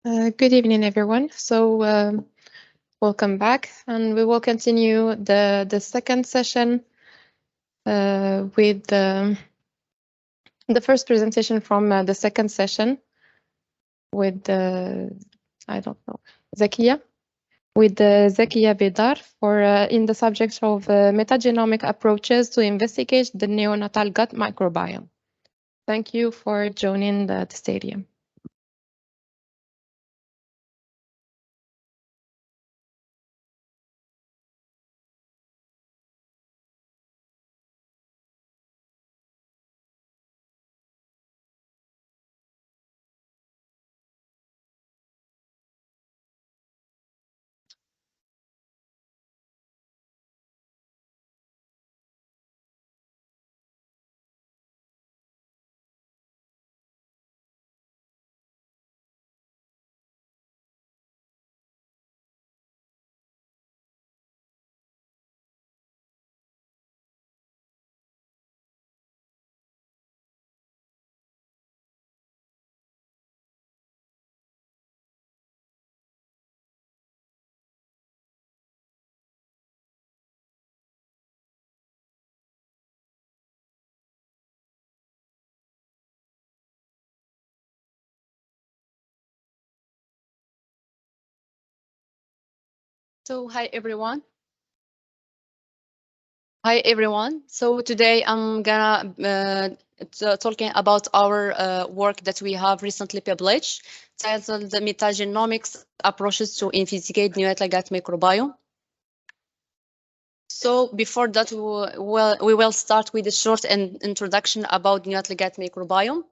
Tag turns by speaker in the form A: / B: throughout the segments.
A: Good evening, everyone. Welcome back, and we will continue the second session with the first presentation from the second session with I don't know, Zakia, with Zakia Bedar for in the subject of metagenomic approaches to investigate the neonatal gut microbiome. Thank you for joining the stadium.
B: So hi everyone. So today I'm gonna talking about our work that we have recently published, titled "The Metagenomics Approaches to Investigate Neonatal Gut Microbiome." So before that, we will start with a short introduction about neonatal gut microbiome.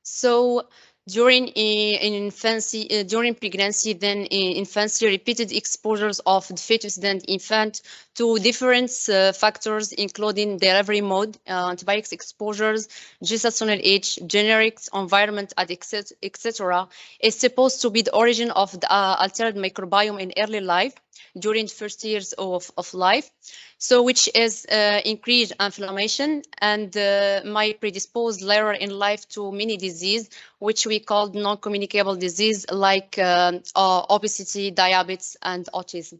B: So during infancy, during pregnancy, then in infancy, repeated exposures of the fetus and infant to different factors, including delivery mode, antibiotics exposures, gestational age, generics, environment, etc., is supposed to be the origin of the altered microbiome in early life during first years of life. So which is increased inflammation and might predispose later in life to many disease, which we call non-communicable disease like obesity, diabetes, and autism.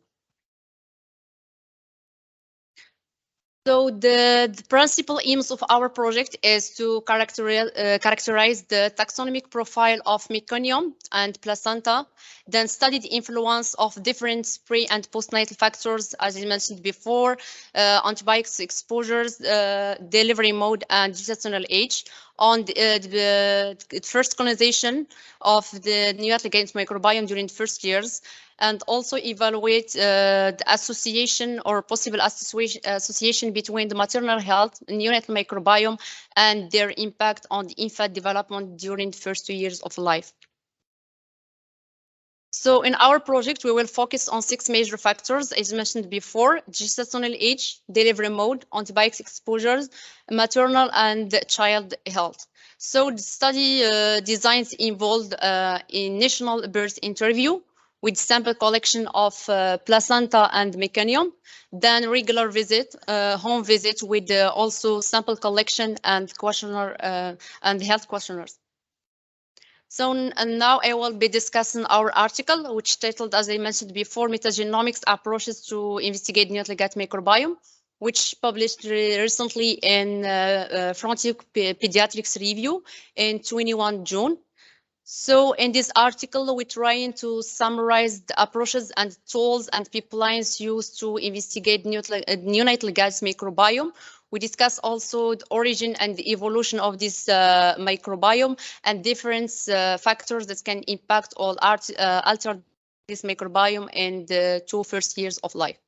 B: So the principal aims of our project is to characterize the taxonomic profile of meconium and placenta, then study the influence of different pre- and postnatal factors, as I mentioned before, antibiotics exposures, delivery mode, and gestational age on the first colonization of the neonatal gut microbiome during the first years, and also evaluate the association or possible association between the maternal health, neonatal microbiome, and their impact on the infant development during the first 2 years of life. So in our project, we will focus on 6 major factors, as mentioned before: gestational age, delivery mode, antibiotic exposures, maternal and child health. So the study designs involved initial birth interview with sample collection of placenta and meconium, then regular visit, home visit with also sample collection and questionnaire and health questionnaires. So and now I will be discussing our article, which titled, as I mentioned before, Metagenomics Approaches to Investigate Neonatal Gut Microbiome, which published recently in Frontier Pediatrics Review in 21 June. So in this article, we're trying to summarize the approaches and tools and pipelines used to investigate neonatal gut microbiome. We discuss also the origin and the evolution of this microbiome and different factors that can impact or alter this microbiome in the 2 first years of life.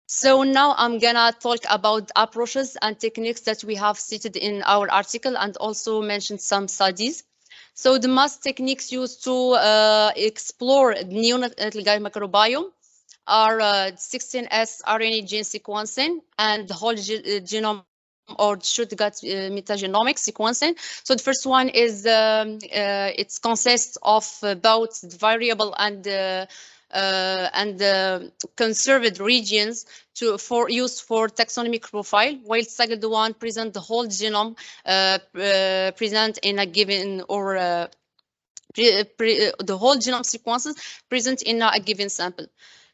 B: So now I'm gonna talk about approaches and techniques that we have cited in our article and also mentioned some studies. So the most techniques used to explore neonatal gut microbiome are 16S RNA gene sequencing and the whole genome or short gut metagenomic sequencing. So the first one is it consists of both variable and conserved regions for use for taxonomic profile, while second one present the whole genome present in a given or the whole genome sequences present in a given sample.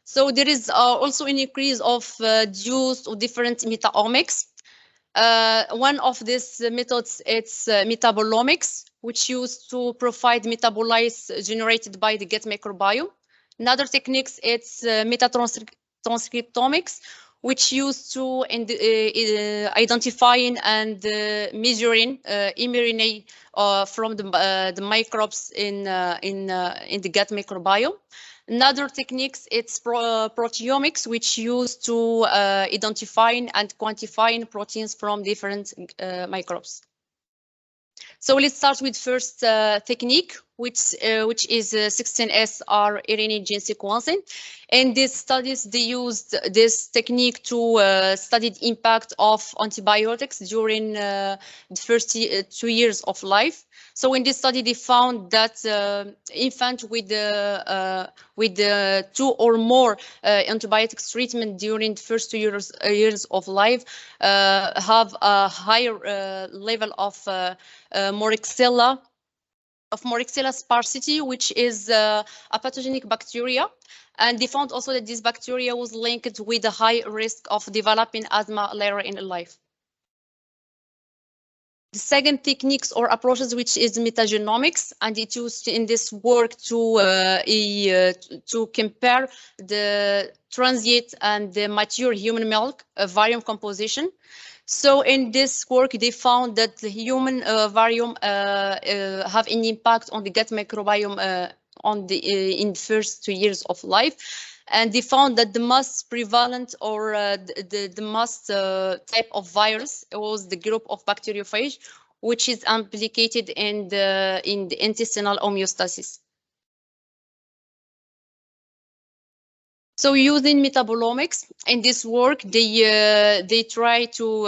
B: So there is also an increase of use of different metaomics. One of these methods, it's metabolomics, which used to provide metabolites generated by the gut microbiome. Another techniques, it's metatranscriptomics, which used to identifying and measuring mRNA from the microbes in the gut microbiome. Another techniques, it's proteomics, which used to identifying and quantifying proteins from different microbes. So let's start with first technique, which is 16S RNA gene sequencing. In these studies, they used this technique to study the impact of antibiotics during the first 2 years of life. So in this study, they found that infants with 2 or more antibiotics treatment during the first 2 years of life have a higher level of Moraxella sparsity, which is a pathogenic bacteria. And they found also that this bacteria was linked with a high risk of developing asthma later in life. The second techniques or approaches, which is metagenomics, and it used in this work to compare the transient and the mature human milk variome composition. So in this work, they found that the human variome have an impact on the gut microbiome in the first 2 years of life. And they found that the most prevalent or the most type of virus was the group of bacteriophage, which is implicated in the intestinal homeostasis. So using metabolomics in this work, they try to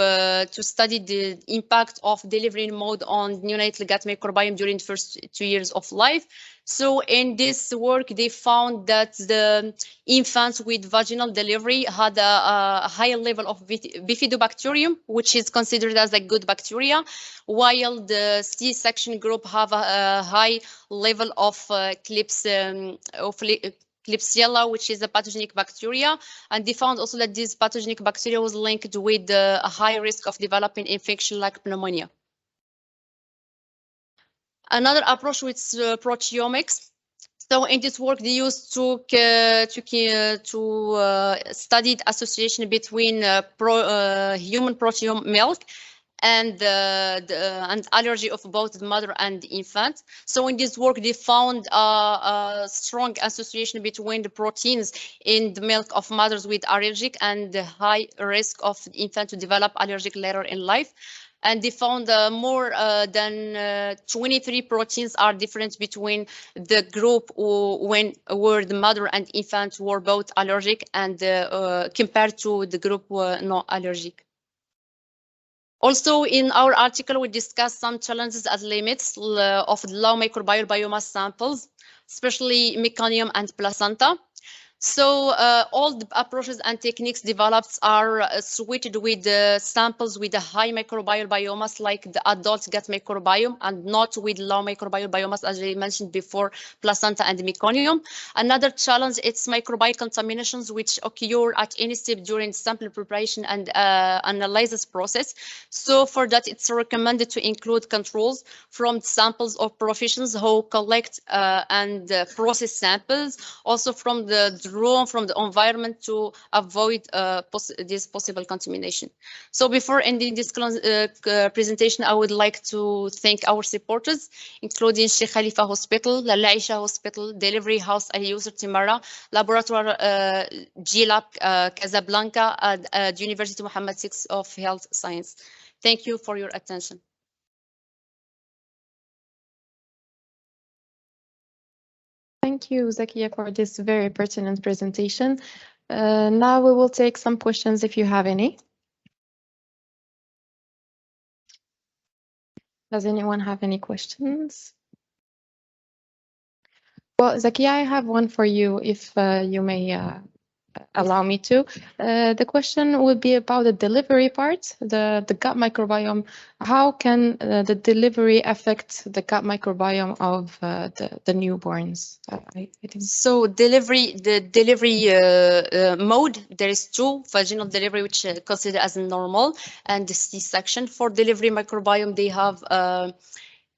B: study the impact of delivery mode on neonatal gut microbiome during the first 2 years of life. So in this work, they found that the infants with vaginal delivery had a higher level of bifidobacterium, which is considered as a good bacteria, while the C-section group have a high level of Klebsiella, which is a pathogenic bacteria. And they found also that this pathogenic bacteria was linked with a high risk of developing infection like pneumonia. Another approach with proteomics. So in this work, they used to study the association between human proteome milk and allergy of both the mother and the infant. So in this work, they found a strong association between the proteins in the milk of mothers with allergic and the high risk of the infant to develop allergic later in life. And they found more than 23 proteins are different between the group where the mother and infant were both allergic and compared to the group not allergic. Also, in our article, we discussed some challenges and limits of the low microbial biomass samples, especially meconium and placenta. So all the approaches and techniques developed are suited with samples with a high microbial biomass, like the adult gut microbiome, and not with low microbial biomass, as I mentioned before, placenta and meconium. Another challenge is microbial contaminations, which occur at any step during sample preparation and analysis process. So for that, it's recommended to include controls from samples of professionals who collect and process samples, also from the drawn from the environment to avoid this possible contamination. So before ending this presentation, I would like to thank our supporters, including Sheikh Khalifa Hospital, Lal Aisha Hospital, Delivery House Al Yusr Timara, Laboratory G-Lab Casablanca, and University Muhammad VI of Health Science. Thank you for your attention.
A: Thank you, Zakia, for this very pertinent presentation. Now we will take some questions if you have any. Does anyone have any questions? Well, Zakia, I have one for you, if you may allow me to. The question would be about the delivery part, the gut microbiome. How can the delivery affect the gut microbiome of the newborns? I think.
B: So the delivery mode, there is two: vaginal delivery, which considered as normal, and the C-section. For delivery microbiome, they have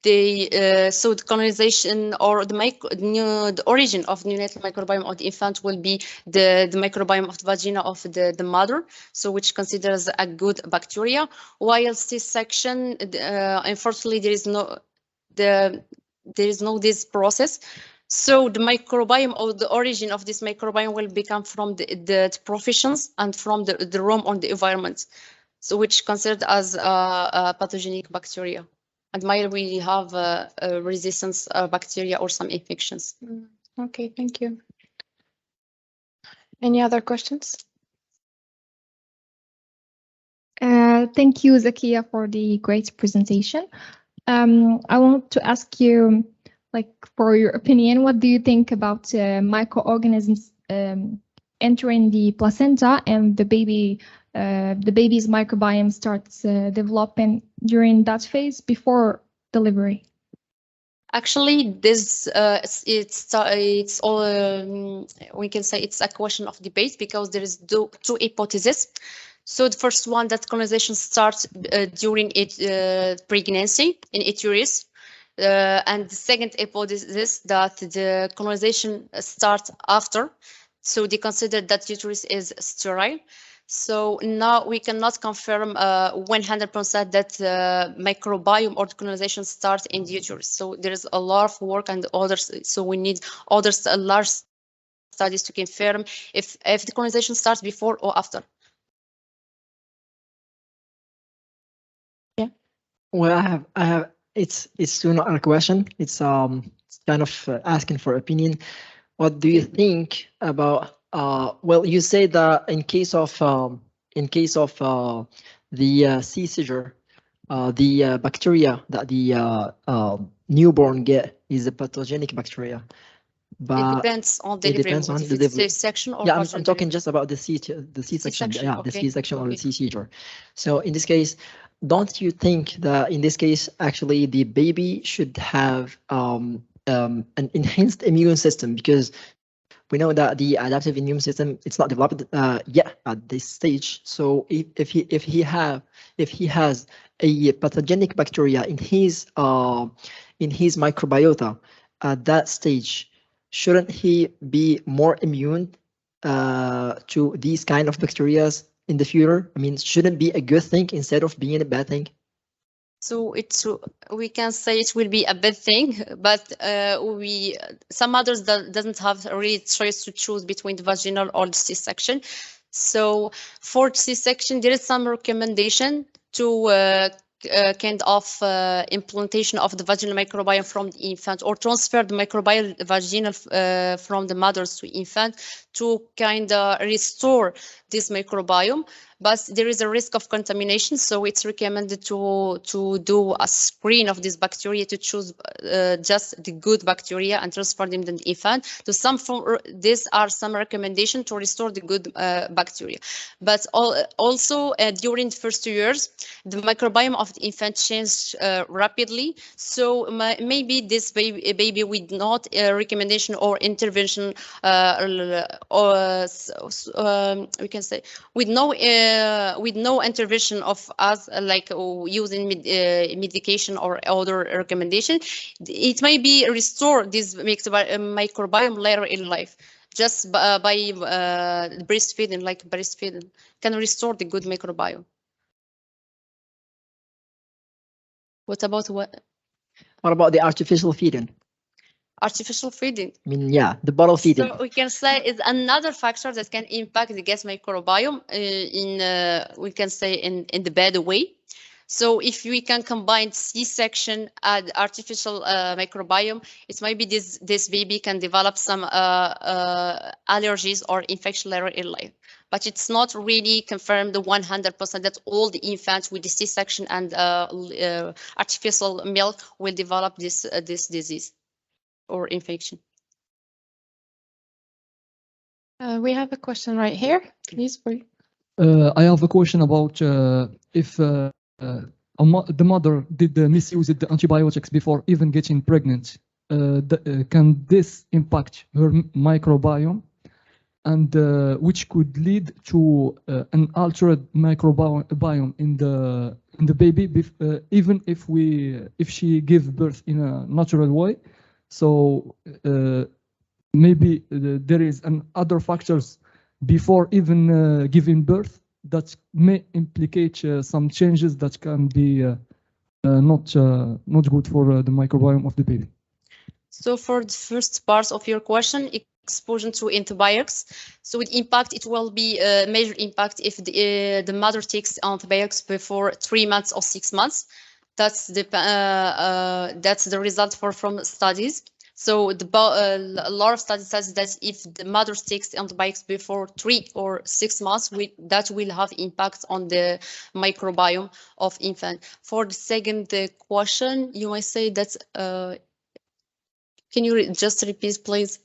B: so the colonization or the origin of neonatal microbiome of the infant will be the microbiome of the vagina of the mother, so which considers a good bacteria. While C-section, unfortunately, there is no this process. So the microbiome or the origin of this microbiome will become from the provisions and from the room on the environment, so which considered as a pathogenic bacteria. And might we have a resistance bacteria or some infections.
A: Okay, thank you. Any other questions?
C: Thank you, Zakia, for the great presentation. I want to ask you, like, for your opinion, what do you think about microorganisms entering the placenta and the baby's microbiome starts developing during that phase before delivery?
B: Actually, this it's all we can say it's a question of debate, because there is two hypotheses. So the first one, that colonization starts during pregnancy in uterus, and the second hypothesis that the colonization starts after. So they consider that uterus is sterile. So now we cannot confirm 100% that microbiome or colonization starts in the uterus. So there is a lot of work and others. So we need others large studies to confirm if the colonization starts before or after.
A: Yeah.
D: Well, I have. It's still not a question. It's kind of asking for opinion. What do you think about? Well, you say that in case of the C seizure, the bacteria that the newborn get is a pathogenic bacteria. But
B: it depends on
D: it
B: delivery
D: depends
B: mode,
D: on
B: if
D: the
B: it's
D: delivery.
B: C-section or
D: Yeah, I'm
B: vaginal
D: talking
B: delivery.
D: just about the C-section.
B: C-section,
D: Yeah, the
B: okay,
D: C-section or the
B: okay.
D: C-seizure. So in this case, don't you think that in this case, actually, the baby should have an enhanced immune system? Because we know that the adaptive immune system, it's not developed yet at this stage. So if he has a pathogenic bacteria in his microbiota at that stage, shouldn't he be more immune to these kind of bacteria in the future? I mean, shouldn't be a good thing instead of being a bad thing?
B: So we can say it will be a bad thing, but some mothers doesn't have a real choice to choose between the vaginal or the C-section. So for C-section, there is some recommendation to kind of implantation of the vaginal microbiome from the infant, or transfer the microbial vaginal from the mothers to infant, to kind of restore this microbiome. But there is a risk of contamination, so it's recommended to do a screen of this bacteria to choose just the good bacteria and transfer them to the infant. So these are some recommendations to restore the good bacteria. But also during the first 2 years, the microbiome of the infant changes rapidly. So maybe this baby with not recommendation or intervention, we can say with no intervention of us, like using medication or other recommendation, it may be restore this microbiome later in life, just by breastfeeding, like breastfeeding can restore the good microbiome. What about
D: What about the artificial feeding?
B: artificial feeding?
D: I mean, yeah, the bottle feeding.
B: So we can say is another factor that can impact the gut microbiome we can say in the bad way. So if we can combine C-section and artificial microbiome, it might be this baby can develop some allergies or infection later in life. But it's not really confirmed 100% that all the infants with the C-section and artificial milk will develop this disease or infection.
A: We have a question right here, please.
E: I have a question about if the mother did misuse the antibiotics before even getting pregnant. Can this impact her microbiome, and which could lead to an altered microbiome in the baby, even if she gives birth in a natural way? So maybe there is other factors before even giving birth that may implicate some changes that can be not good for the microbiome of the baby.
B: So for the first part of your question, exposure to antibiotics. So it will be a major impact if the mother takes antibiotics before 3 months or 6 months. That's the result from studies. So a lot of studies says that if the mother takes antibiotics before 3 or 6 months, that will have impact on the microbiome of infant. For the second question, you might say that. Can you just repeat, please?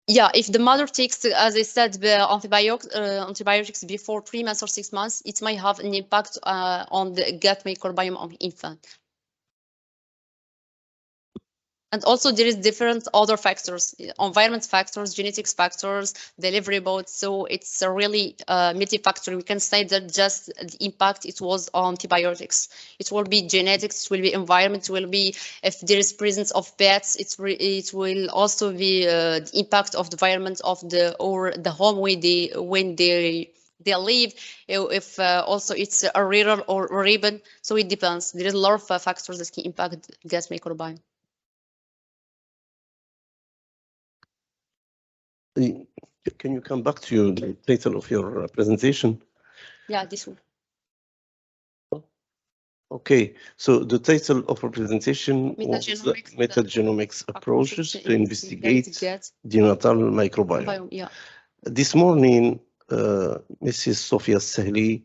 B: Yeah, if the mother takes, as I said, the antibiotics before 3 months or 6 months, it might have an impact on the gut microbiome of infant. And also there is different other factors, environment factors, genetics factors, delivery mode. So it's a really multi-factor. We can say that just the impact it was on antibiotics. It will be genetics, it will be environment, it will be if there is presence of pets, it will also be the impact of the environment of the home when they live, if also it's a rural or urban. So it depends. There is a lot of factors that can impact gut microbiome.
F: Can you come back to the title of your presentation?
B: Yeah, this one.
F: Okay, so the title of our presentation was Metagenomics Approaches to Investigate Neonatal Microbiome.
B: Yeah.
F: This morning, Mrs. Sofia Sahli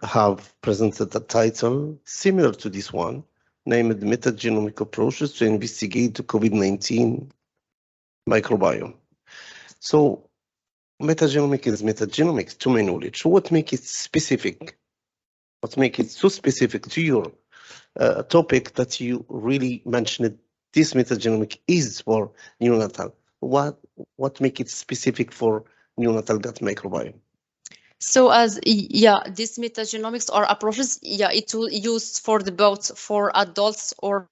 F: have presented a title similar to this one, named Metagenomic Approaches to Investigate the COVID-19 Microbiome. So metagenomic is metagenomics, to my knowledge. What makes it specific? What makes it so specific to your topic that you really mentioned this metagenomic is for neonatal? What makes it specific for neonatal gut microbiome?
B: So these metagenomics or approaches, it will use for both for adults or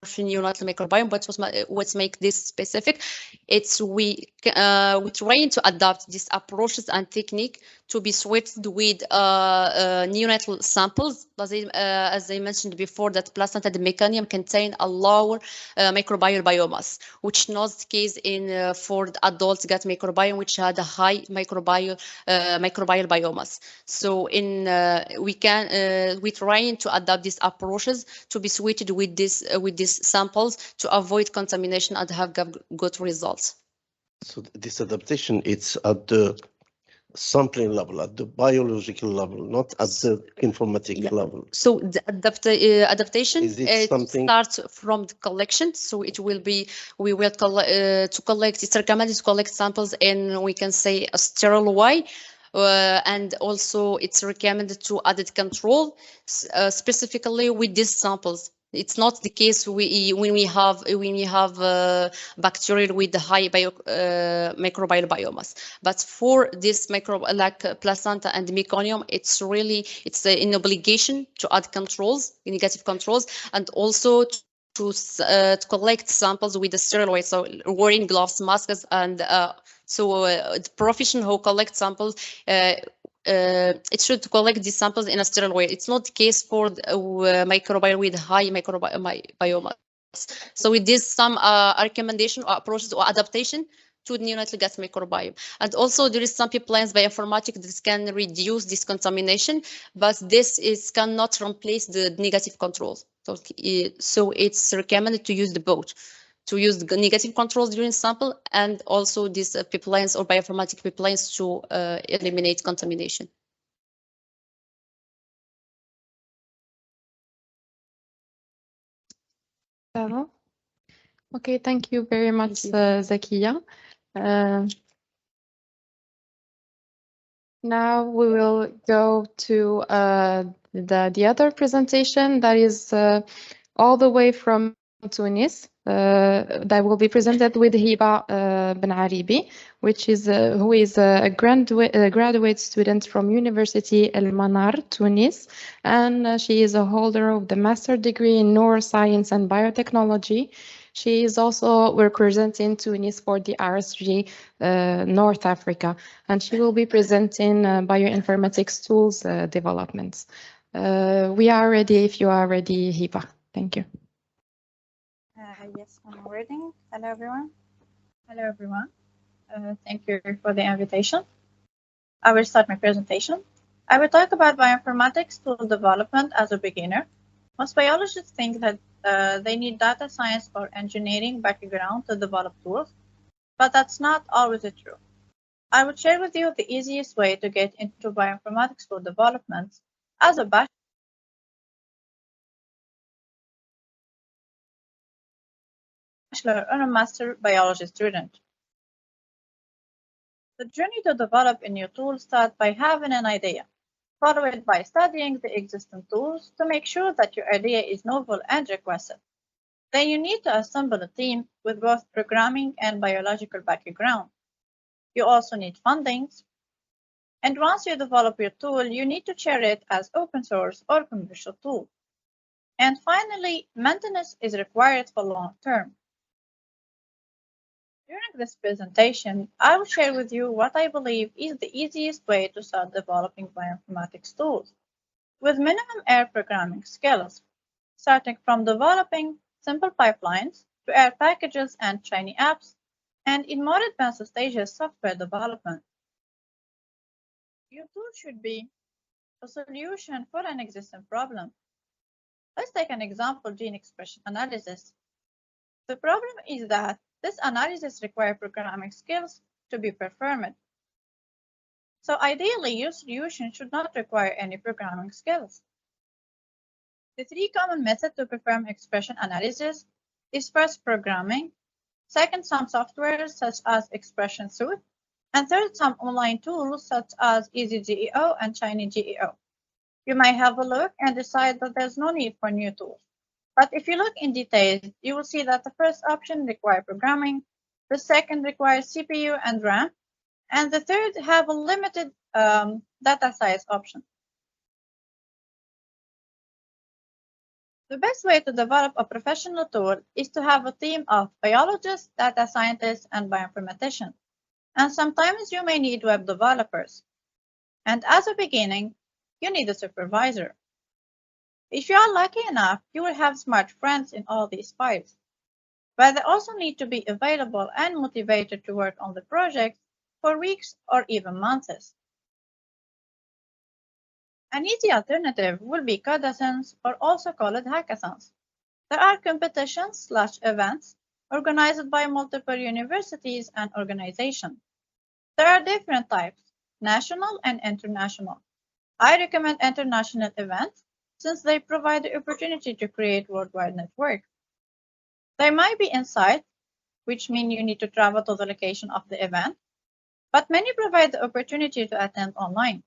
B: neonatal microbiome. But what makes this specific? It's we trying to adapt these approaches and technique to be suited with neonatal samples. As I mentioned before, that placenta and meconium contain a lower microbial biomass, which not the case in for the adult gut microbiome, which had a high microbial biomass. So we trying to adapt these approaches to be suited with these samples to avoid contamination and have good results.
F: So this adaptation, it's at the sampling level, at the biological level, not at the informatic level.
B: So the adaptation starts from the collection. So it will be, we will collect, it's recommended to collect samples in, we can say, a sterile way. And also it's recommended to add control specifically with these samples. It's not the case when we have bacteria with the high microbial biomass. But for this like placenta and meconium, it's an obligation to add controls, negative controls, and also to collect samples with the sterile way. So wearing gloves, masks, and the professional who collect samples. It should collect these samples in a sterile way. It's not the case for microbiome with high biomass. So with this, some recommendation or approaches or adaptation to the neonatal gut microbiome. And also there is some pipelines bioinformatics that can reduce this contamination, but this cannot replace the negative controls. So it's recommended to use both. To use the negative controls during sample and also these pipelines or bioinformatic pipelines to eliminate contamination.
A: Okay, thank you very much, Zakia. Now we will go to the other presentation that is all the way from Tunis. That will be presented with Hiba Ben Aribi, who is a graduate student from University El Manar, Tunis, and she is a holder of the master degree in neuroscience and biotechnology. She is also representing Tunis for the RSG North Africa, and she will be presenting bioinformatics tools developments. We are ready if you are ready, Hiba. Thank you.
G: Yes, I'm ready. Hello, everyone. Hello, everyone. Thank you for the invitation. I will start my presentation. I will talk about bioinformatics tool development as a beginner. Most biologists think that they need data science or engineering background to develop tools, but that's not always true. I will share with you the easiest way to get into bioinformatics tool development as a bachelor or a master biology student. The journey to develop a new tool starts by having an idea, followed by studying the existing tools to make sure that your idea is novel and requested. Then you need to assemble a team with both programming and biological background. You also need fundings. And once you develop your tool, you need to share it as open source or commercial tool. And finally, maintenance is required for long term. During this presentation, I will share with you what I believe is the easiest way to start developing bioinformatics tools with minimum air programming skills, starting from developing simple pipelines to air packages and shiny apps, and in more advanced stages, software development. Your tool should be a solution for an existing problem. Let's take an example, gene expression analysis. The problem is that this analysis requires programming skills to be performed. So ideally, your solution should not require any programming skills. The three common methods to perform expression analysis is first programming, second some software such as Expression Suite, and third some online tools such as EasyGEO and ShinyGEO. You might have a look and decide that there's no need for new tools. But if you look in detail, you will see that the first option requires programming, the second requires CPU and RAM, and the third have a limited data size option. The best way to develop a professional tool is to have a team of biologists, data scientists, and bioinformaticians. And sometimes you may need web developers. And as a beginning, you need a supervisor. If you are lucky enough, you will have smart friends in all these files. But they also need to be available and motivated to work on the project for weeks or even months. An easy alternative will be codathons, or also called hackathons. There are competitions/events organized by multiple universities and organizations. There are different types, national and international. I recommend international events since they provide the opportunity to create worldwide network. They might be in-site, which means you need to travel to the location of the event, but many provide the opportunity to attend online.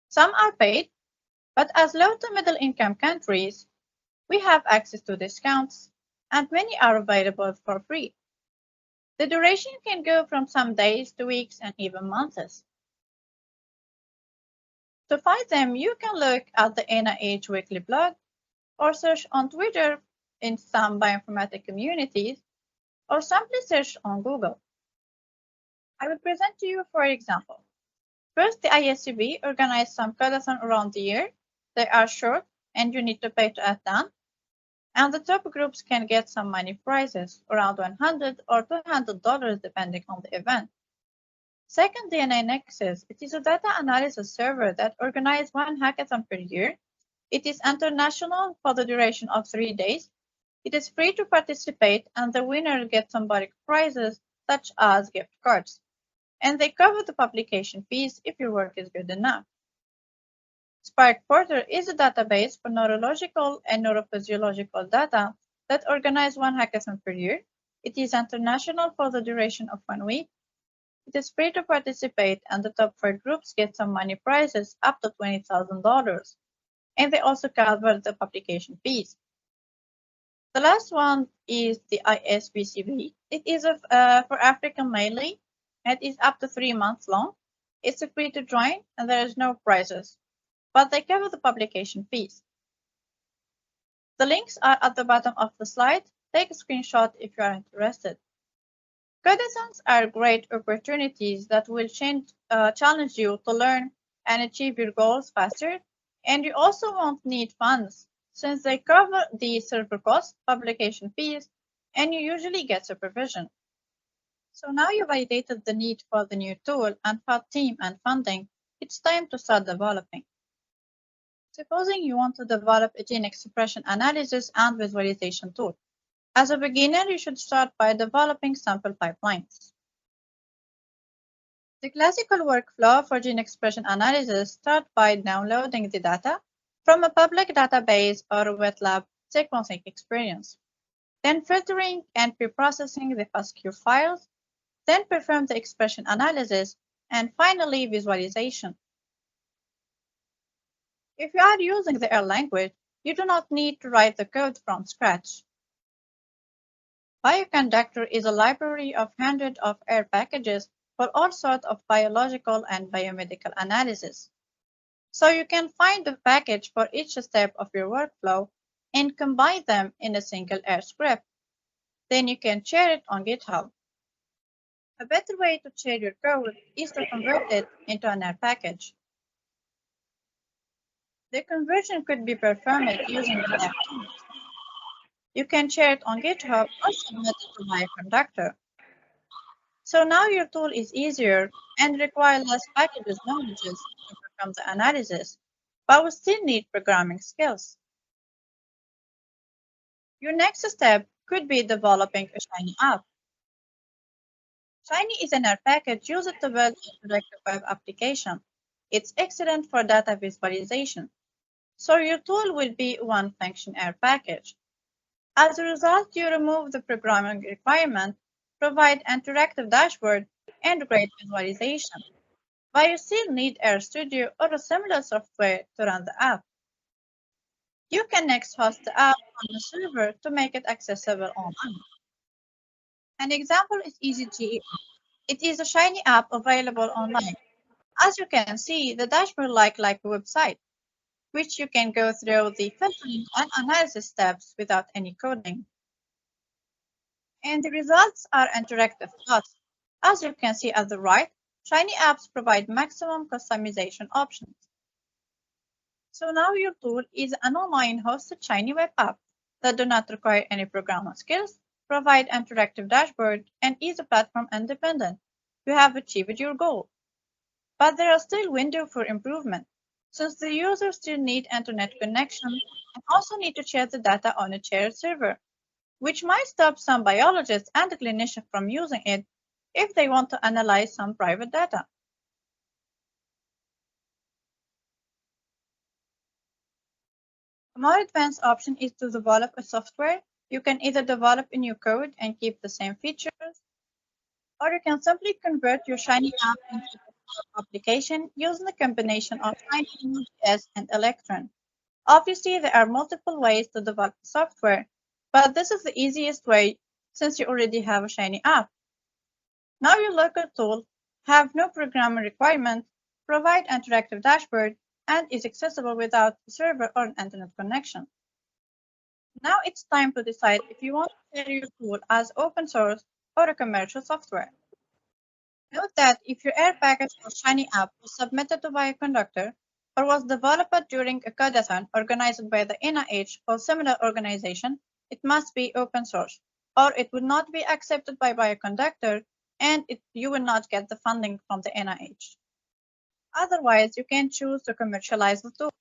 G: Some are paid, but as low to middle income countries, we have access to discounts, and many are available for free. The duration can go from some days to weeks and even months. To find them, you can look at the NIH weekly blog or search on Twitter in some bioinformatics communities, or simply search on Google. I will present to you, for example. First, the ISCB organized some codathons around the year. They are short and you need to pay to attend. And the top groups can get some money prizes, around $100 or $200 depending on the event. Second, DNA Nexus. It is a data analysis server that organizes one hackathon per year. It is international for the duration of 3 days. It is free to participate, and the winner gets symbolic prizes such as gift cards. And they cover the publication fees if your work is good enough. Spark Porter is a database for neurological and neurophysiological data that organizes one hackathon per year. It is international for the duration of 1 week. It is free to participate, and the top 4 groups get some money prizes up to $20,000. And they also cover the publication fees. The last one is the ISBCB. It is for African mainly. It is up to 3 months long. It's free to join, and there is no prizes, but they cover the publication fees. The links are at the bottom of the slide. Take a screenshot if you are interested. Codathons are great opportunities that will challenge you to learn and achieve your goals faster, and you also won't need funds since they cover the server costs, publication fees, and you usually get supervision. So now you validated the need for the new tool and for team and funding, it's time to start developing. Supposing you want to develop a gene expression analysis and visualization tool. As a beginner, you should start by developing sample pipelines. The classical workflow for gene expression analysis starts by downloading the data from a public database or a wet lab sequencing experience, then filtering and preprocessing the FASTQ files, then perform the expression analysis, and finally visualization. If you are using the R language, you do not need to write the code from scratch. Bioconductor is a library of hundreds of R packages for all sorts of biological and biomedical analysis. So you can find the package for each step of your workflow and combine them in a single R script. Then you can share it on GitHub. A better way to share your code is to convert it into an R package. The conversion could be performed using the app tools. You can share it on GitHub or submit it to Bioconductor. So now your tool is easier and requires less packages knowledges to perform the analysis, but we still need programming skills. Your next step could be developing a Shiny app. Shiny is an R package used to build a interactive web application. It's excellent for data visualization. So your tool will be one function R package. As a result, you remove the programming requirement, provide interactive dashboard, and great visualization. But you still need RStudio or a similar software to run the app. You can next host the app on a server to make it accessible online. An example is EasyGE. It is a Shiny app available online. As you can see, the dashboard like a website, which you can go through the filtering and analysis steps without any coding. And the results are interactive plots. As you can see at the right, Shiny apps provide maximum customization options. So now your tool is an online hosted Shiny web app that do not require any programming skills, provide interactive dashboard, and is platform independent. You have achieved your goal. But there are still windows for improvement, since the users still need internet connection and also need to share the data on a shared server, which might stop some biologists and clinicians from using it if they want to analyze some private data. A more advanced option is to develop a software. You can either develop a new code and keep the same features, or you can simply convert your Shiny app into a application using a combination of Shiny, Node.js, and Electron. Obviously, there are multiple ways to develop software, but this is the easiest way since you already have a Shiny app. Now your local tool have no programming requirement, provide interactive dashboard, and is accessible without a server or an internet connection. Now it's time to decide if you want to share your tool as open source or a commercial software. Note that if your R package or Shiny app was submitted to Bioconductor or was developed during a codathon organized by the NIH or similar organization, it must be open source, or it would not be accepted by Bioconductor and you will not get the funding from the NIH. Otherwise, you can choose to commercialize the tool.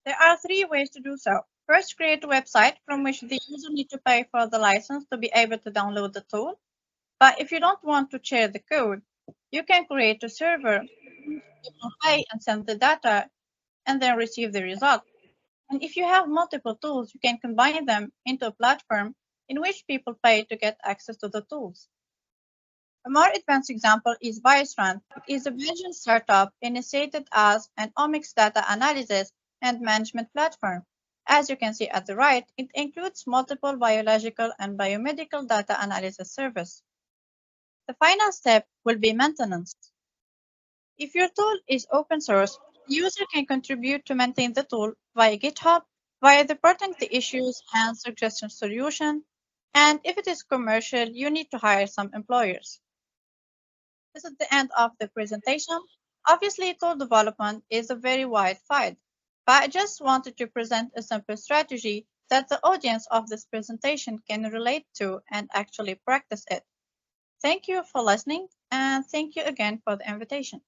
G: There are 3 ways to do so. First, create a website from which the user needs to pay for the license to be able to download the tool. But if you don't want to share the code, you can create a server, people pay and send the data, and then receive the result. And if you have multiple tools, you can combine them into a platform in which people pay to get access to the tools. A more advanced example is Biostrand. It is a Belgian startup initiated as an omics data analysis and management platform. As you can see at the right, it includes multiple biological and biomedical data analysis service. The final step will be maintenance. If your tool is open source, the user can contribute to maintain the tool via GitHub, via reporting the issues and suggesting solution. And if it is commercial, you need to hire some employers. This is the end of the presentation. Obviously, tool development is a very wide field, but I just wanted to present a simple strategy that the audience of this presentation can relate to and actually practice it. Thank you for listening, and thank you again for the invitation.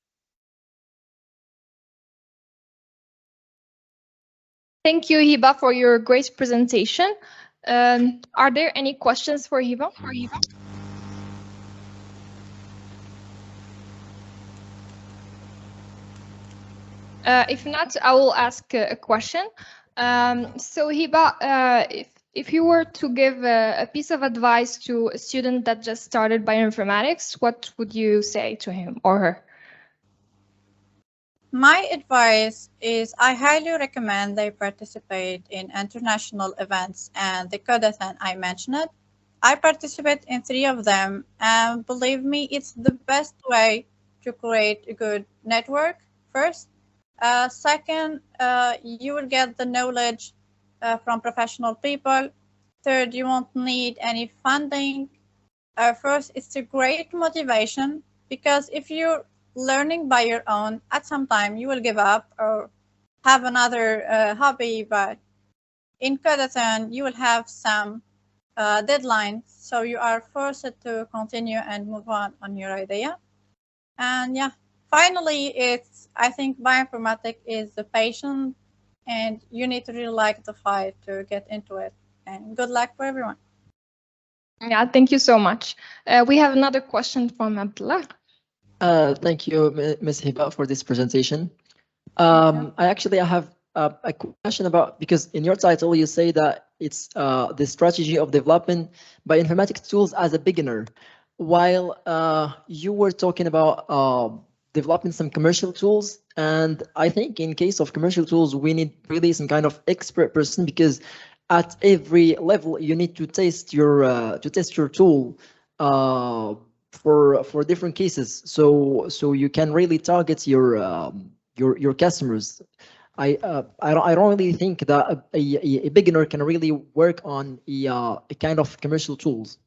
C: Thank you, Hiba, for your great presentation. Are there any questions for Hiba? If not, I will ask a question. So Hiba, if you were to give a piece of advice to a student that just started bioinformatics, what would you say to him or her?
G: My advice is I highly recommend they participate in international events and the Codathon I mentioned. I participate in 3 of them, and believe me, it's the best way to create a good network first. Second, you will get the knowledge from professional people. Third, you won't need any funding. First, it's a great motivation, because if you're learning by your own, at some time you will give up or have another hobby, but in Codathon you will have some deadlines, so you are forced to continue and move on your idea. And yeah, finally, I think bioinformatics is the passion, and you need to really like the fight to get into it. And good luck for everyone.
C: Yeah, thank you so much. We have another question from Abdullah.
D: Thank you, Ms. Hiba, for this presentation. I have a question about, because in your title you say that it's the strategy of developing bioinformatics tools as a beginner, while you were talking about developing some commercial tools. And I think in case of commercial tools, we need really some kind of expert person, because at every level you need to test your tool for different cases, so you can really target your customers. I don't really think that a beginner can really work on a kind of commercial tools.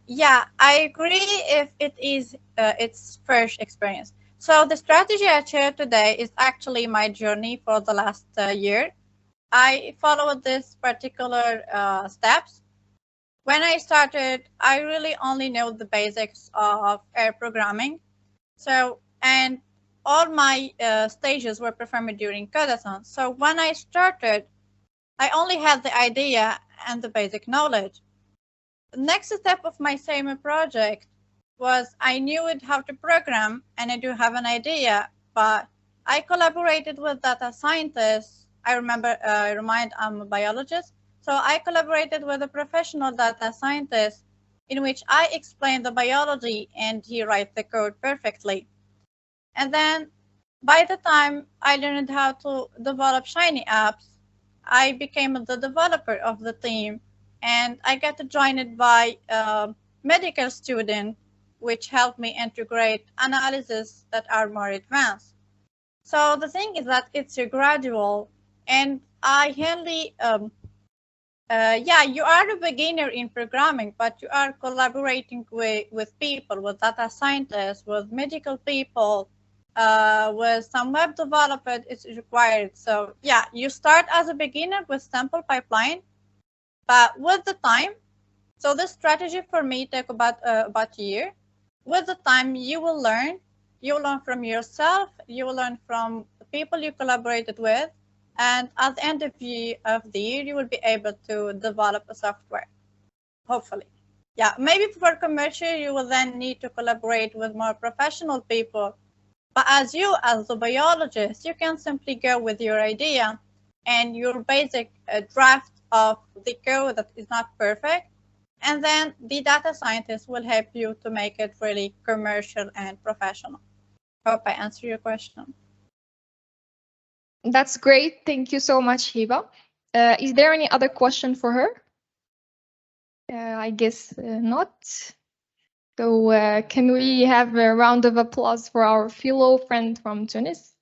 G: Yeah, I agree if it is its first experience. So the strategy I shared today is actually my journey for the last year. I followed this particular steps. When I started, I really only know the basics of air programming. So, and all my stages were performed during Codathon. So when I started, I only had the idea and the basic knowledge. The next step of my same project was I knew how to program, and I do have an idea, but I collaborated with data scientists. I'm a biologist. So I collaborated with a professional data scientist in which I explained the biology and he writes the code perfectly. And then by the time I learned how to develop Shiny apps, I became the developer of the team, and I got joined by a medical student, which helped me integrate analysis that are more advanced. So the thing is that it's a gradual, and I handily, yeah, you are a beginner in programming, but you are collaborating with people, with data scientists, with medical people, with some web development is required. So yeah, you start as a beginner with sample pipeline, but with the time, so this strategy for me took about a year. With the time, you will learn from yourself, you will learn from the people you collaborated with, and at the end of the year, you will be able to develop a software, hopefully. Yeah, maybe for commercial, you will then need to collaborate with more professional people. But as a biologist, you can simply go with your idea and your basic draft of the code that is not perfect. And then the data scientist will help you to make it really commercial and professional. Hope I answer your question.
C: That's great. Thank you so much, Hiba. Is there any other question for her? I guess not. So can we have a round of applause for our fellow friend from Tunis?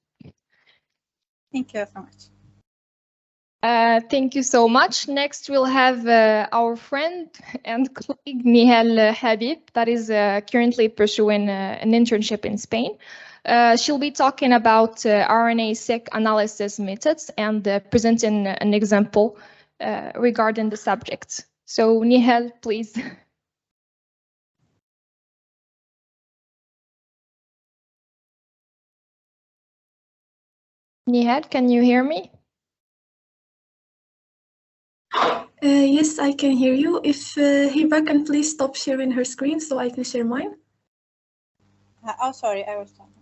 G: Thank you so much.
C: Thank you so much. Next, we'll have our friend and colleague Nihal Habib, that is currently pursuing an internship in Spain. She'll be talking about RNA-seq analysis methods and presenting an example regarding the subject. So Nihal, please. Nihal, can you hear me?
H: Yes, I can hear you. If Hiba can please stop sharing her screen so I can share mine.
G: Oh, sorry, I was talking.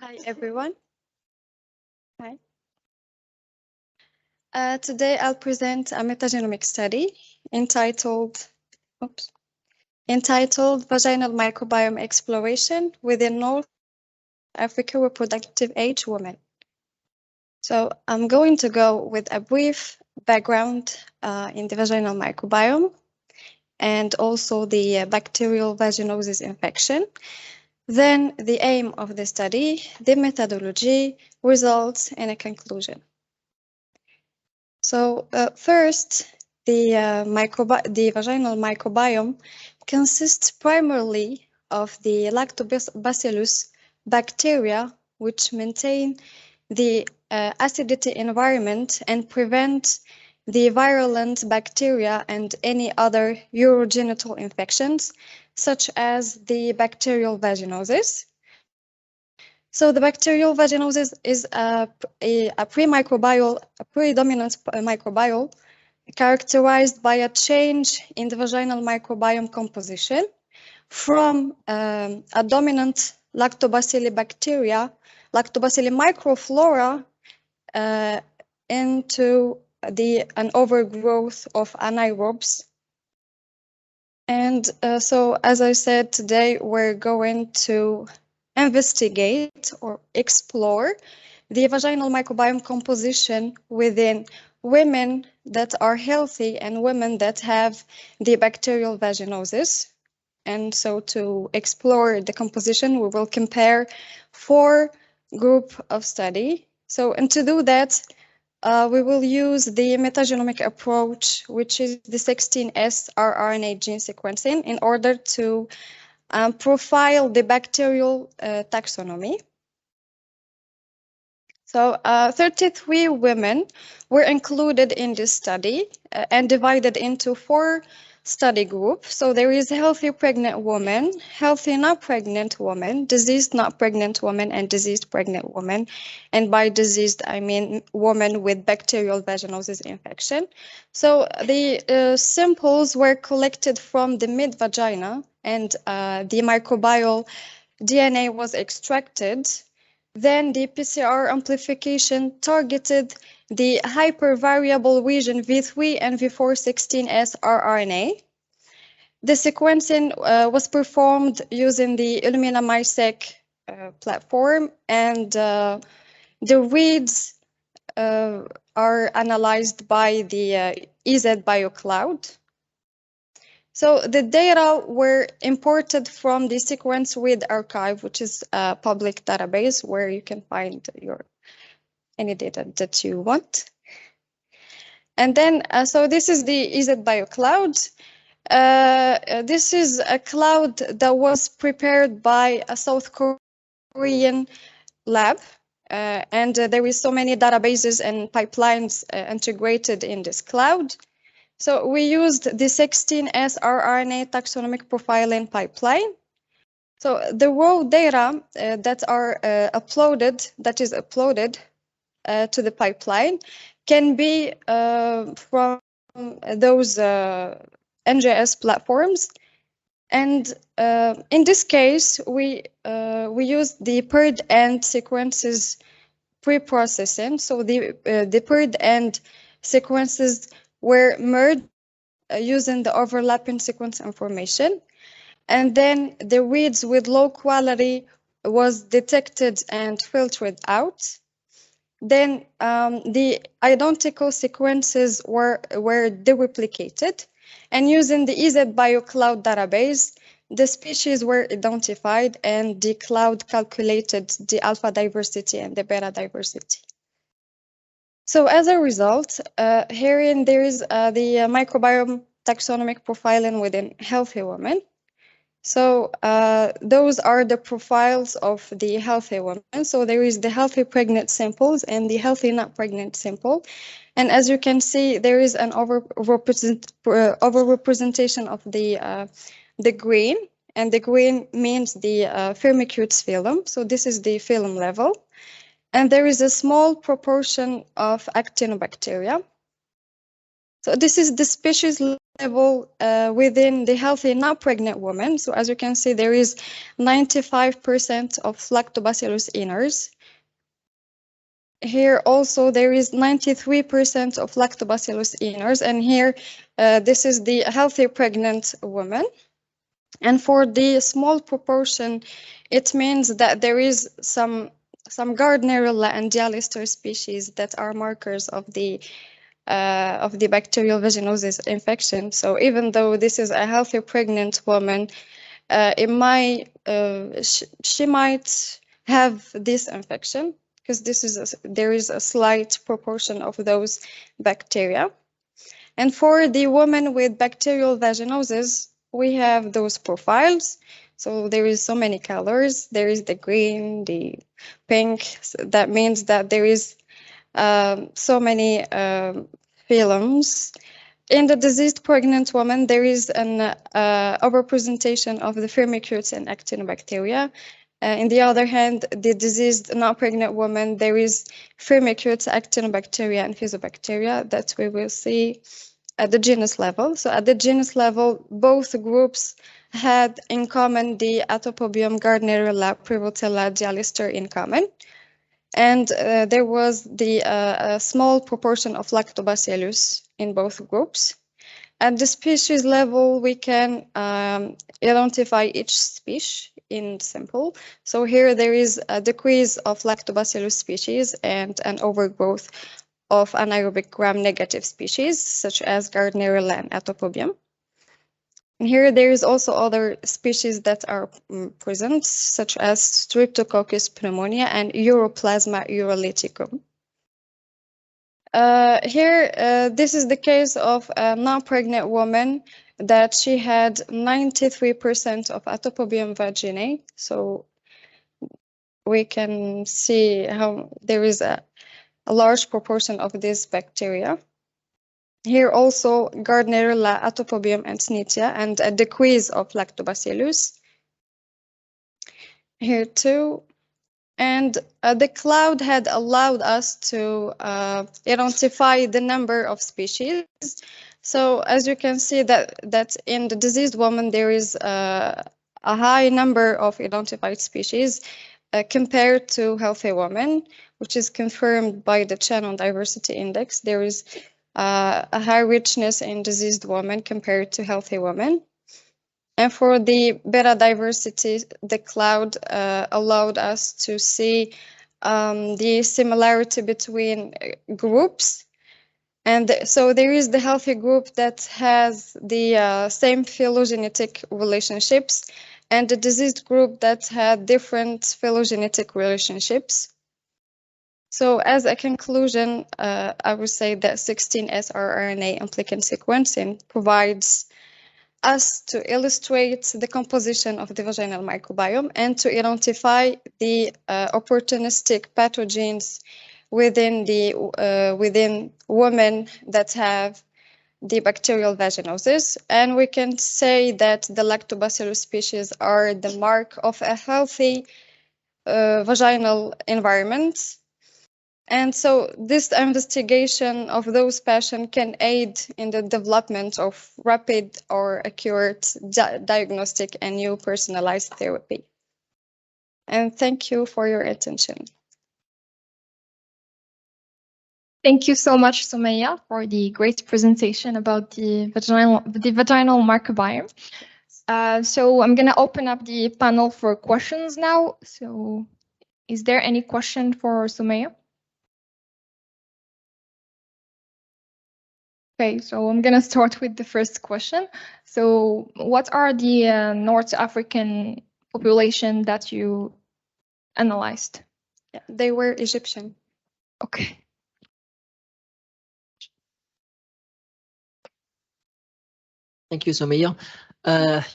I: Hi, everyone. Hi. Today, I'll present a metagenomic study entitled Vaginal Microbiome Exploration within North Africa Reproductive Age Women. So I'm going to go with a brief background in the vaginal microbiome and also the bacterial vaginosis infection. Then the aim of the study, the methodology, results, and a conclusion. So first, the vaginal microbiome consists primarily of the lactobacillus bacteria, which maintain the acidity environment and prevent the virulent bacteria and any other urogenital infections, such as the bacterial vaginosis. So the bacterial vaginosis is a predominant microbial characterized by a change in the vaginal microbiome composition from a dominant lactobacilli bacteria, lactobacilli microflora, into an overgrowth of anaerobes. And so, as I said, today we're going to investigate or explore the vaginal microbiome composition within women that are healthy and women that have the bacterial vaginosis. And so to explore the composition, we will compare 4 groups of study. So, and to do that, we will use the metagenomic approach, which is the 16S rRNA gene sequencing, in order to profile the bacterial taxonomy. So 33 women were included in this study and divided into 4 study groups. So there is healthy pregnant woman, healthy not pregnant woman, diseased not pregnant woman, and diseased pregnant woman. And by diseased, I mean woman with bacterial vaginosis infection. So the samples were collected from the mid-vagina, and the microbial DNA was extracted. Then the PCR amplification targeted the hypervariable region V3 and V416S rRNA. The sequencing was performed using the Illumina MySeq platform, and the reads are analyzed by the EZ-BioCloud. So the data were imported from the Sequence Read Archive, which is a public database where you can find any data that you want. And then, so this is the EZ-BioCloud. This is a cloud that was prepared by a South Korean lab. And there is so many databases and pipelines integrated in this cloud. So we used the 16S rRNA taxonomic profiling pipeline. So the raw data that is uploaded to the pipeline can be from those NGS platforms. And in this case, we used the paired end sequences pre-processing. So the paired end sequences were merged using the overlapping sequence information. And then the reads with low quality was detected and filtered out. Then the identical sequences were dereplicated, and using the EZBio cloud database, the species were identified and the cloud calculated the alpha diversity and the beta diversity. So as a result, herein there is the microbiome taxonomic profiling within healthy women. So those are the profiles of the healthy women. So there is the healthy pregnant samples and the healthy not pregnant sample. And as you can see, there is an overrepresentation of the green, and the green means the Firmicutes phylum. So this is the phylum level. And there is a small proportion of actinobacteria. So this is the species level within the healthy not pregnant woman. So as you can see, there is 95% of Lactobacillus iners. Here also there is 93% of Lactobacillus iners, and here this is the healthy pregnant woman. And for the small proportion, it means that there is some Gardnerella and Dialister species that are markers of the bacterial vaginosis infection. So even though this is a healthy pregnant woman, it might she might have this infection because there is a slight proportion of those bacteria. And for the woman with bacterial vaginosis, we have those profiles. So there is so many colors. There is the green, the pink. So that means that there is so many phylums. In the diseased pregnant woman, there is an overrepresentation of the Firmicutes and actinobacteria. On the other hand, the diseased non-pregnant woman, there is Firmicutes, actinobacteria, and fusobacteria that we will see at the genus level. So at the genus level, both groups had in common the Atopobium, Gardnerella, Prevotella, Dialister in common. And there was a small proportion of Lactobacillus in both groups. At the species level, we can identify each species in sample. So here there is a decrease of Lactobacillus species and an overgrowth of anaerobic gram-negative species, such as Gardnerella and Atopobium. And here there is also other species that are present, such as Streptococcus pneumonia and Uroplasma urolyticum. Here, this is the case of a non-pregnant woman that she had 93% of Atopobium vaginae. So we can see how there is a large proportion of this bacteria. Here also Gardnerella, Atopobium, and Snetia, and a decrease of Lactobacillus. Here too. And the cloud had allowed us to identify the number of species. So as you can see that in the diseased woman, there is a high number of identified species compared to healthy women, which is confirmed by the channel diversity index. There is a high richness in diseased women compared to healthy women. And for the beta diversity, the cloud allowed us to see the similarity between groups. And so there is the healthy group that has the same phylogenetic relationships, and the diseased group that had different phylogenetic relationships. So as a conclusion, I would say that 16S rRNA implicant sequencing provides us to illustrate the composition of the vaginal microbiome and to identify the opportunistic pathogens within women that have the bacterial vaginosis. And we can say that the Lactobacillus species are the mark of a healthy vaginal environment. And so this investigation of those patients can aid in the development of rapid or accurate diagnostic and new personalized therapy. And thank you for your attention.
C: Thank you so much, Sumaya, for the great presentation about the vaginal microbiome. So I'm going to open up the panel for questions now. So is there any question for Sumaya? Okay, so I'm going to start with the first question. So what are the North African population that you analyzed?
I: Yeah, they were Egyptian.
C: Okay.
D: Thank you, Sumaya.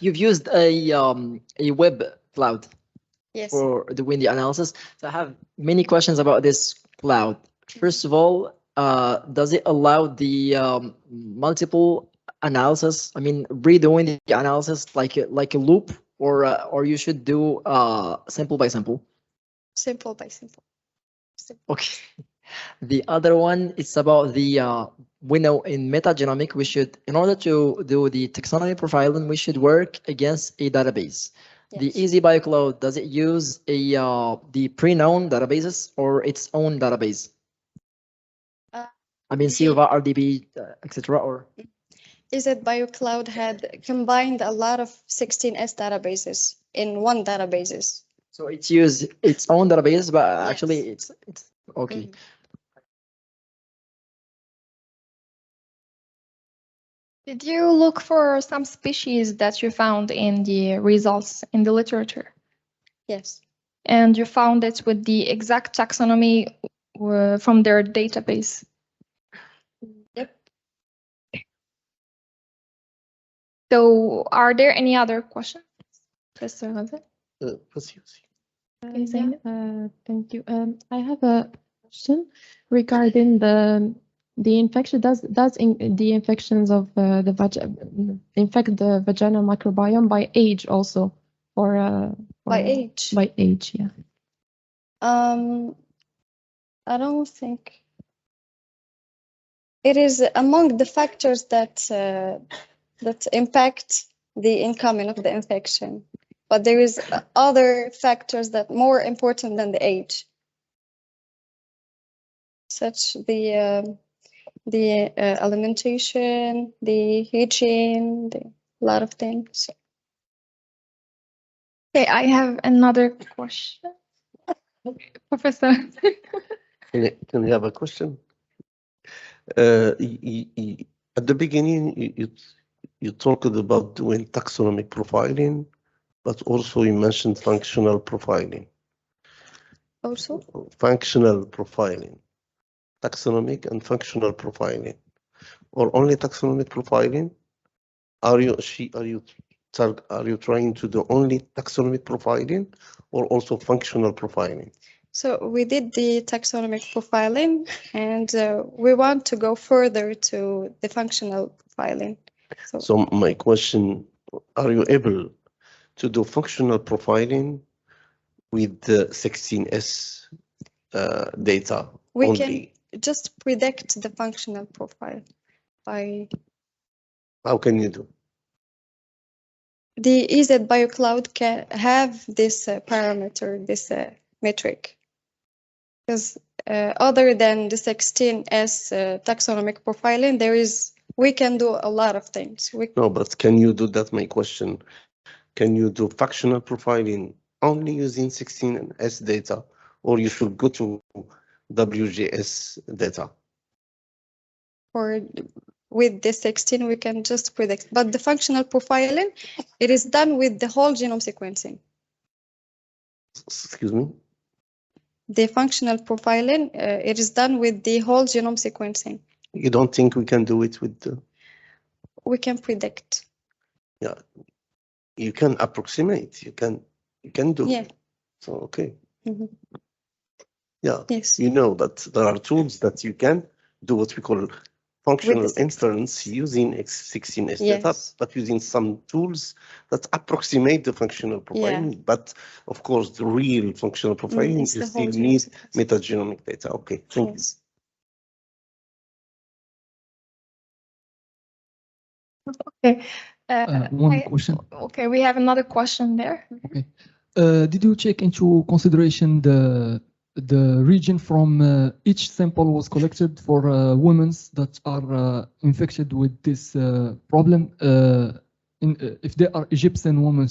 D: You've used a web cloud
I: Yes.
D: for doing the analysis. So I have many questions about this cloud. First of all, does it allow the multiple analysis? I mean, redoing the analysis like a loop, or you should do sample by sample?
I: Simple by simple.
D: Okay. The other one is about the we know in metagenomic we should, in order to do the taxonomy profiling, we should work against a database.
I: Yes.
D: The Easy BioCloud, does it use a the pre-known databases or its own database? I mean, CUVA, RDB, etc. Or
I: EZ BioCloud had combined a lot of 16S databases in one databases.
D: so it's used its own database, but
I: Yes.
D: actually it's okay.
C: Did you look for some species that you found in the results in the literature?
I: Yes.
C: And you found it with the exact taxonomy from their database?
I: Yep.
C: So are there any other questions? Professor Hazet?
A: Thank you. I have a question regarding the infection. Does the infections of infect the vaginal microbiome by age also, or
I: By age?
A: By age, yeah.
I: I don't think it is among the factors that that impact the incoming of the infection, but there is other factors that more important than the age, such the alimentation, the hygiene, a lot of things.
C: Okay, I have another question. Professor.
F: Can we have a question? At the beginning, you talked about doing taxonomic profiling, but also you mentioned functional profiling.
I: Also?
F: Functional profiling, taxonomic and functional profiling, or only taxonomic profiling? Are you trying to do only taxonomic profiling or also functional profiling?
I: So we did the taxonomic profiling, and we want to go further to the functional profiling.
F: So my question, are you able to do functional profiling with the 16S data
I: we
F: only?
I: can just predict the functional profile by...
F: How can you do?
I: The EZ BioCloud can have this parameter, this metric. Because other than the 16S taxonomic profiling, we can do a lot of things.
F: No, but can you do that? My question, can you do functional profiling only using 16S data, or you should go to WGS data?
I: Or with the 16, we can just predict. But the functional profiling, it is done with the whole genome sequencing.
F: Excuse me?
I: The functional profiling, it is done with the whole genome sequencing.
F: You don't think we can do it with the...
I: We can predict.
F: Yeah, you can approximate. You can do.
I: Yeah.
F: It. So okay.
I: Mm-hmm.
F: Yeah.
I: Yes.
F: You know that there are tools that you can do what we call functional
I: 16.
F: inference using X16S
I: Yes.
F: data, but using some tools that approximate the functional profiling.
I: Yeah.
F: But of course, the real functional profiling,
I: it's
F: you
I: the
F: still
I: whole
F: need
I: genome sequence.
F: metagenomic data. Okay, thank you.
I: Yes.
C: Okay.
E: One question.
C: Okay, we have another question there.
E: Okay. Did you take into consideration the region from each sample was collected for women that are infected with this problem? If there are Egyptian women,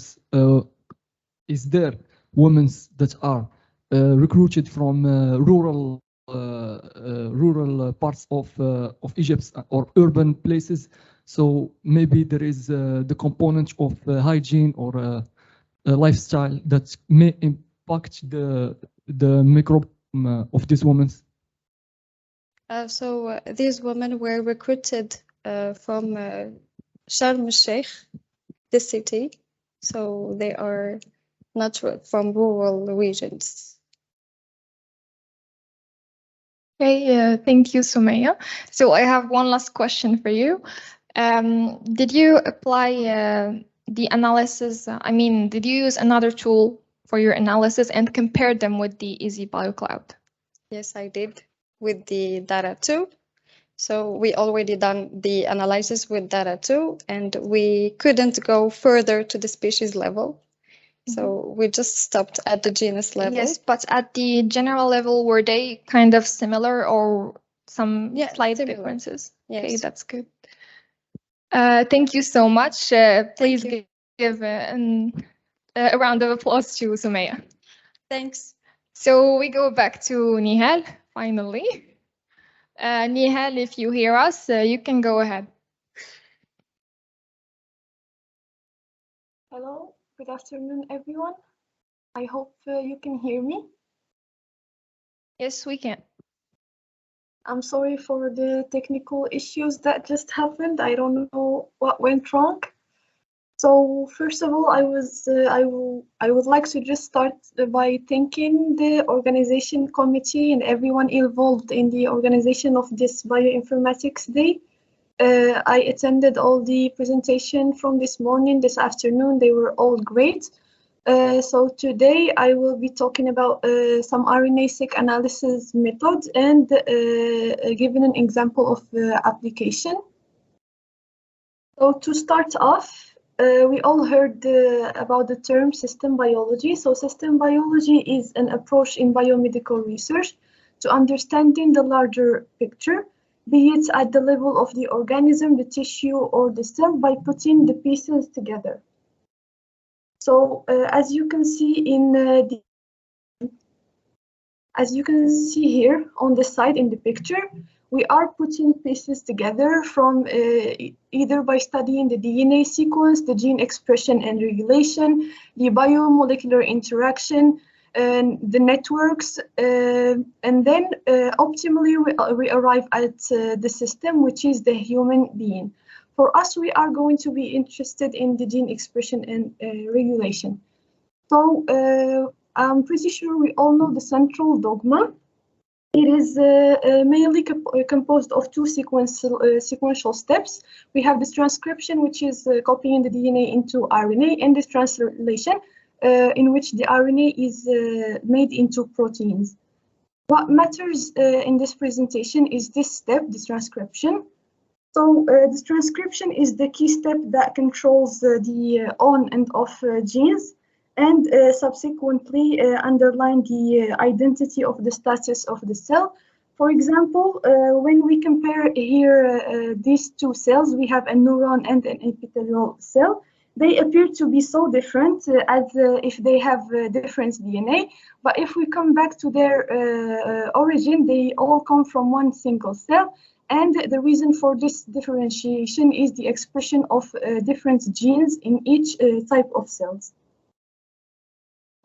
E: is there women that are recruited from rural parts of Egypt or urban places? So maybe there is the component of hygiene or lifestyle that may impact the microbe of these women.
I: So these women were recruited from Sharm el-Sheikh, the city. So they are not from rural regions.
C: Okay, thank you, Sumaya. So I have one last question for you. Did you apply the analysis? Did you use another tool for your analysis and compare them with the Easy BioCloud?
I: Yes, I did with the data2. So we already done the analysis with data2, and we couldn't go further to the species level. So we just stopped at the genus level.
C: Yes, but at the general level, were they kind of similar or some slight
I: similar.
C: differences?
I: Yes.
C: Okay, that's good. Thank you so much. Please give a round of applause to Sumaya.
I: Thanks.
C: So we go back to Nihal, finally. Nihal, if you hear us, you can go ahead.
H: Hello, good afternoon, everyone. I hope you can hear me.
C: Yes, we can.
H: I'm sorry for the technical issues that just happened. I don't know what went wrong. So first of all, I would like to just start by thanking the organization committee and everyone involved in the organization of this Bioinformatics Day. I attended all the presentation from this morning, this afternoon. They were all great. So today I will be talking about some RNA-seq analysis method and giving an example of application. So to start off, we all heard about the term system biology. So system biology is an approach in biomedical research to understanding the larger picture, be it at the level of the organism, the tissue, or the cell, by putting the pieces together. So as you can see here on the side in the picture, we are putting pieces together from either by studying the DNA sequence, the gene expression and regulation, the biomolecular interaction, and the networks, and then optimally we arrive at the system, which is the human being. For us, we are going to be interested in the gene expression and regulation. So I'm pretty sure we all know the central dogma. It is mainly composed of two sequential steps. We have this transcription, which is copying the DNA into RNA, and this translation, in which the RNA is made into proteins. What matters in this presentation is this step, this transcription. So this transcription is the key step that controls the on and off genes, and subsequently underline the identity of the status of the cell. For example, when we compare here these two cells, we have a neuron and an epithelial cell. They appear to be so different as if they have different DNA. But if we come back to their origin, they all come from one single cell. And the reason for this differentiation is the expression of different genes in each type of cells.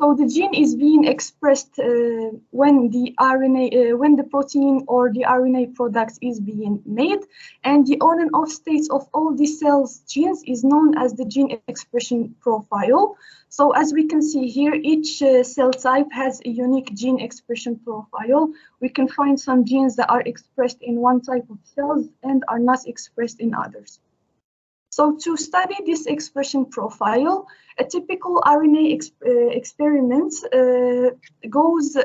H: So the gene is being expressed when the RNA, when the protein or the RNA product is being made, and the on and off states of all the cells genes is known as the gene expression profile. So as we can see here, each cell type has a unique gene expression profile. We can find some genes that are expressed in one type of cells and are not expressed in others. So to study this expression profile, a typical RNA experiment goes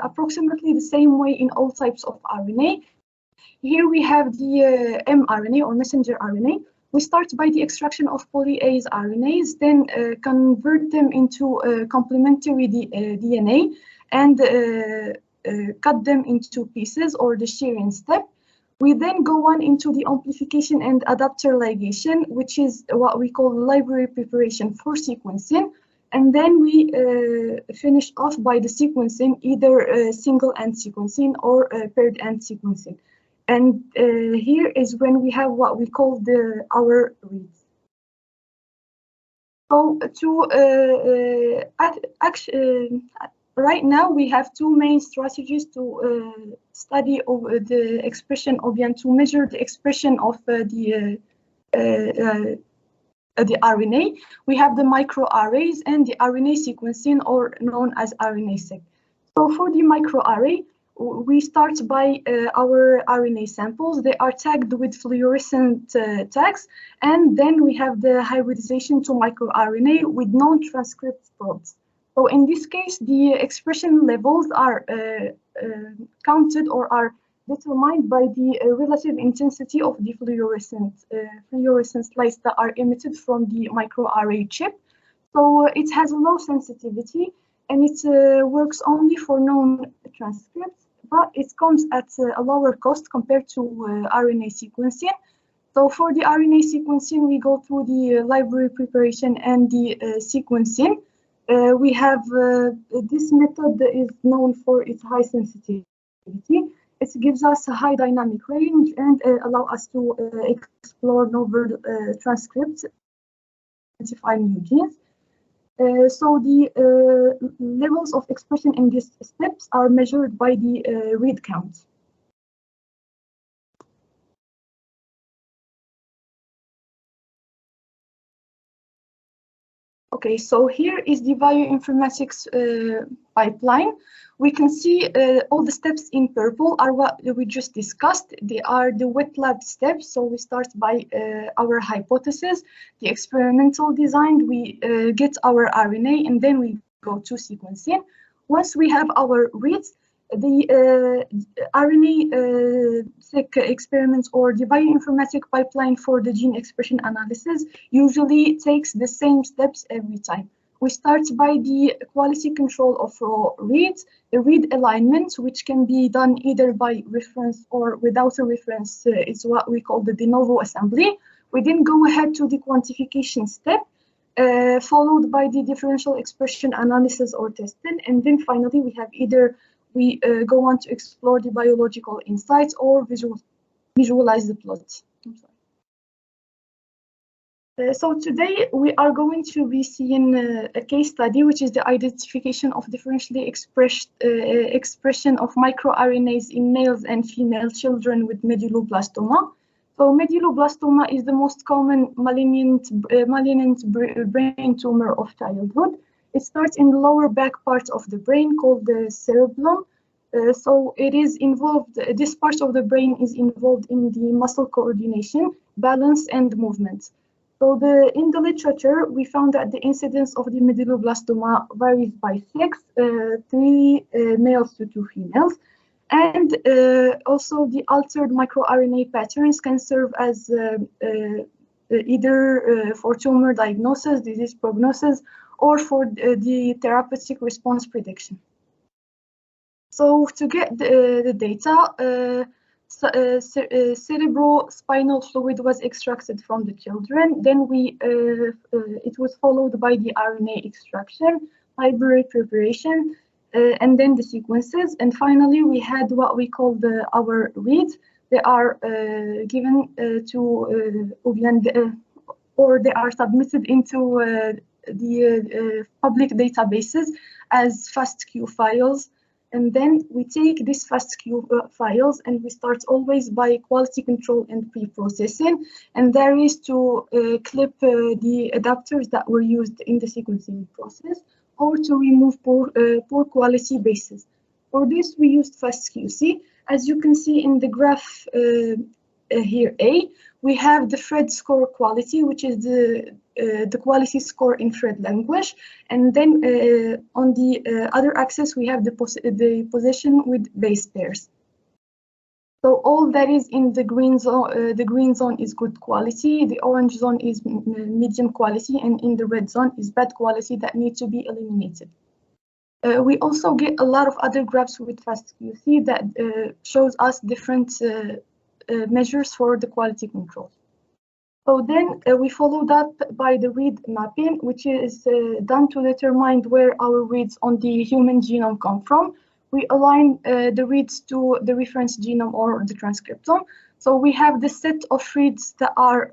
H: approximately the same way in all types of RNA. Here we have the mRNA or messenger RNA. We start by the extraction of polyase RNAs, then convert them into complementary DNA and cut them into pieces, or the shearing step. We then go on into the amplification and adapter ligation, which is what we call library preparation for sequencing. And then we finish off by the sequencing, either single end sequencing or paired end sequencing. And here is when we have what we call our reads. So right now, we have two main strategies to study the expression of to measure the expression of the RNA. We have the microarrays and the RNA sequencing, or known as RNA-seq. So for the microarray, we start by our RNA samples. They are tagged with fluorescent tags, and then we have the hybridization to microRNA with non-transcript probes. So in this case, the expression levels are counted or are determined by the relative intensity of the fluorescence lights that are emitted from the microarray chip. So it has a low sensitivity, and it works only for known transcripts, but it comes at a lower cost compared to RNA sequencing. So for the RNA sequencing, we go through the library preparation and the sequencing. We have this method that is known for its high sensitivity. It gives us a high dynamic range and allow us to explore novel transcripts, identify new genes. So the levels of expression in these steps are measured by the read count. Okay, so here is the bioinformatics pipeline. We can see all the steps in purple are what we just discussed. They are the wet lab steps. So we start by our hypothesis, the experimental design, we get our RNA, and then we go to sequencing. Once we have our reads, the RNA-seq experiments or the bioinformatic pipeline for the gene expression analysis usually takes the same steps every time. We start by the quality control of raw reads, the read alignment, which can be done either by reference or without a reference. It's what we call the de novo assembly. We then go ahead to the quantification step, followed by the differential expression analysis or testing. And then finally, we have either we go on to explore the biological insights or visualize the plot. So today we are going to be seeing a case study, which is the identification of differentially expression of microRNAs in males and female children with medulloblastoma. So medulloblastoma is the most common malignant brain tumor of childhood. It starts in the lower back part of the brain called the cerebellum. So it is involved, this part of the brain is involved in the muscle coordination, balance, and movement. So in the literature, we found that the incidence of the medulloblastoma varies by sex, 3 males to 2 females. And also the altered microRNA patterns can serve as either for tumor diagnosis, disease prognosis, or for the therapeutic response prediction. So to get the data, cerebrospinal fluid was extracted from the children. Then it was followed by the RNA extraction, library preparation, and then the sequences. And finally, we had what we call our reads. They are given to or they are submitted into public databases as FASTQ files. And then we take these FASTQ files and we start always by quality control and pre-processing. And there is to clip the adapters that were used in the sequencing process, or to remove poor quality bases. For this, we used FastQC. As you can see in the graph here A, we have the Phred score quality, which is the quality score in Phred language. And then on the other axis, we have the position with base pairs. So all that is in the green zone is good quality, the orange zone is medium quality, and in the red zone is bad quality that need to be eliminated. We also get a lot of other graphs with FastQC that shows us different measures for the quality control. So then we follow that by the read mapping, which is done to determine where our reads on the human genome come from. We align the reads to the reference genome or the transcriptome. So we have the set of reads that are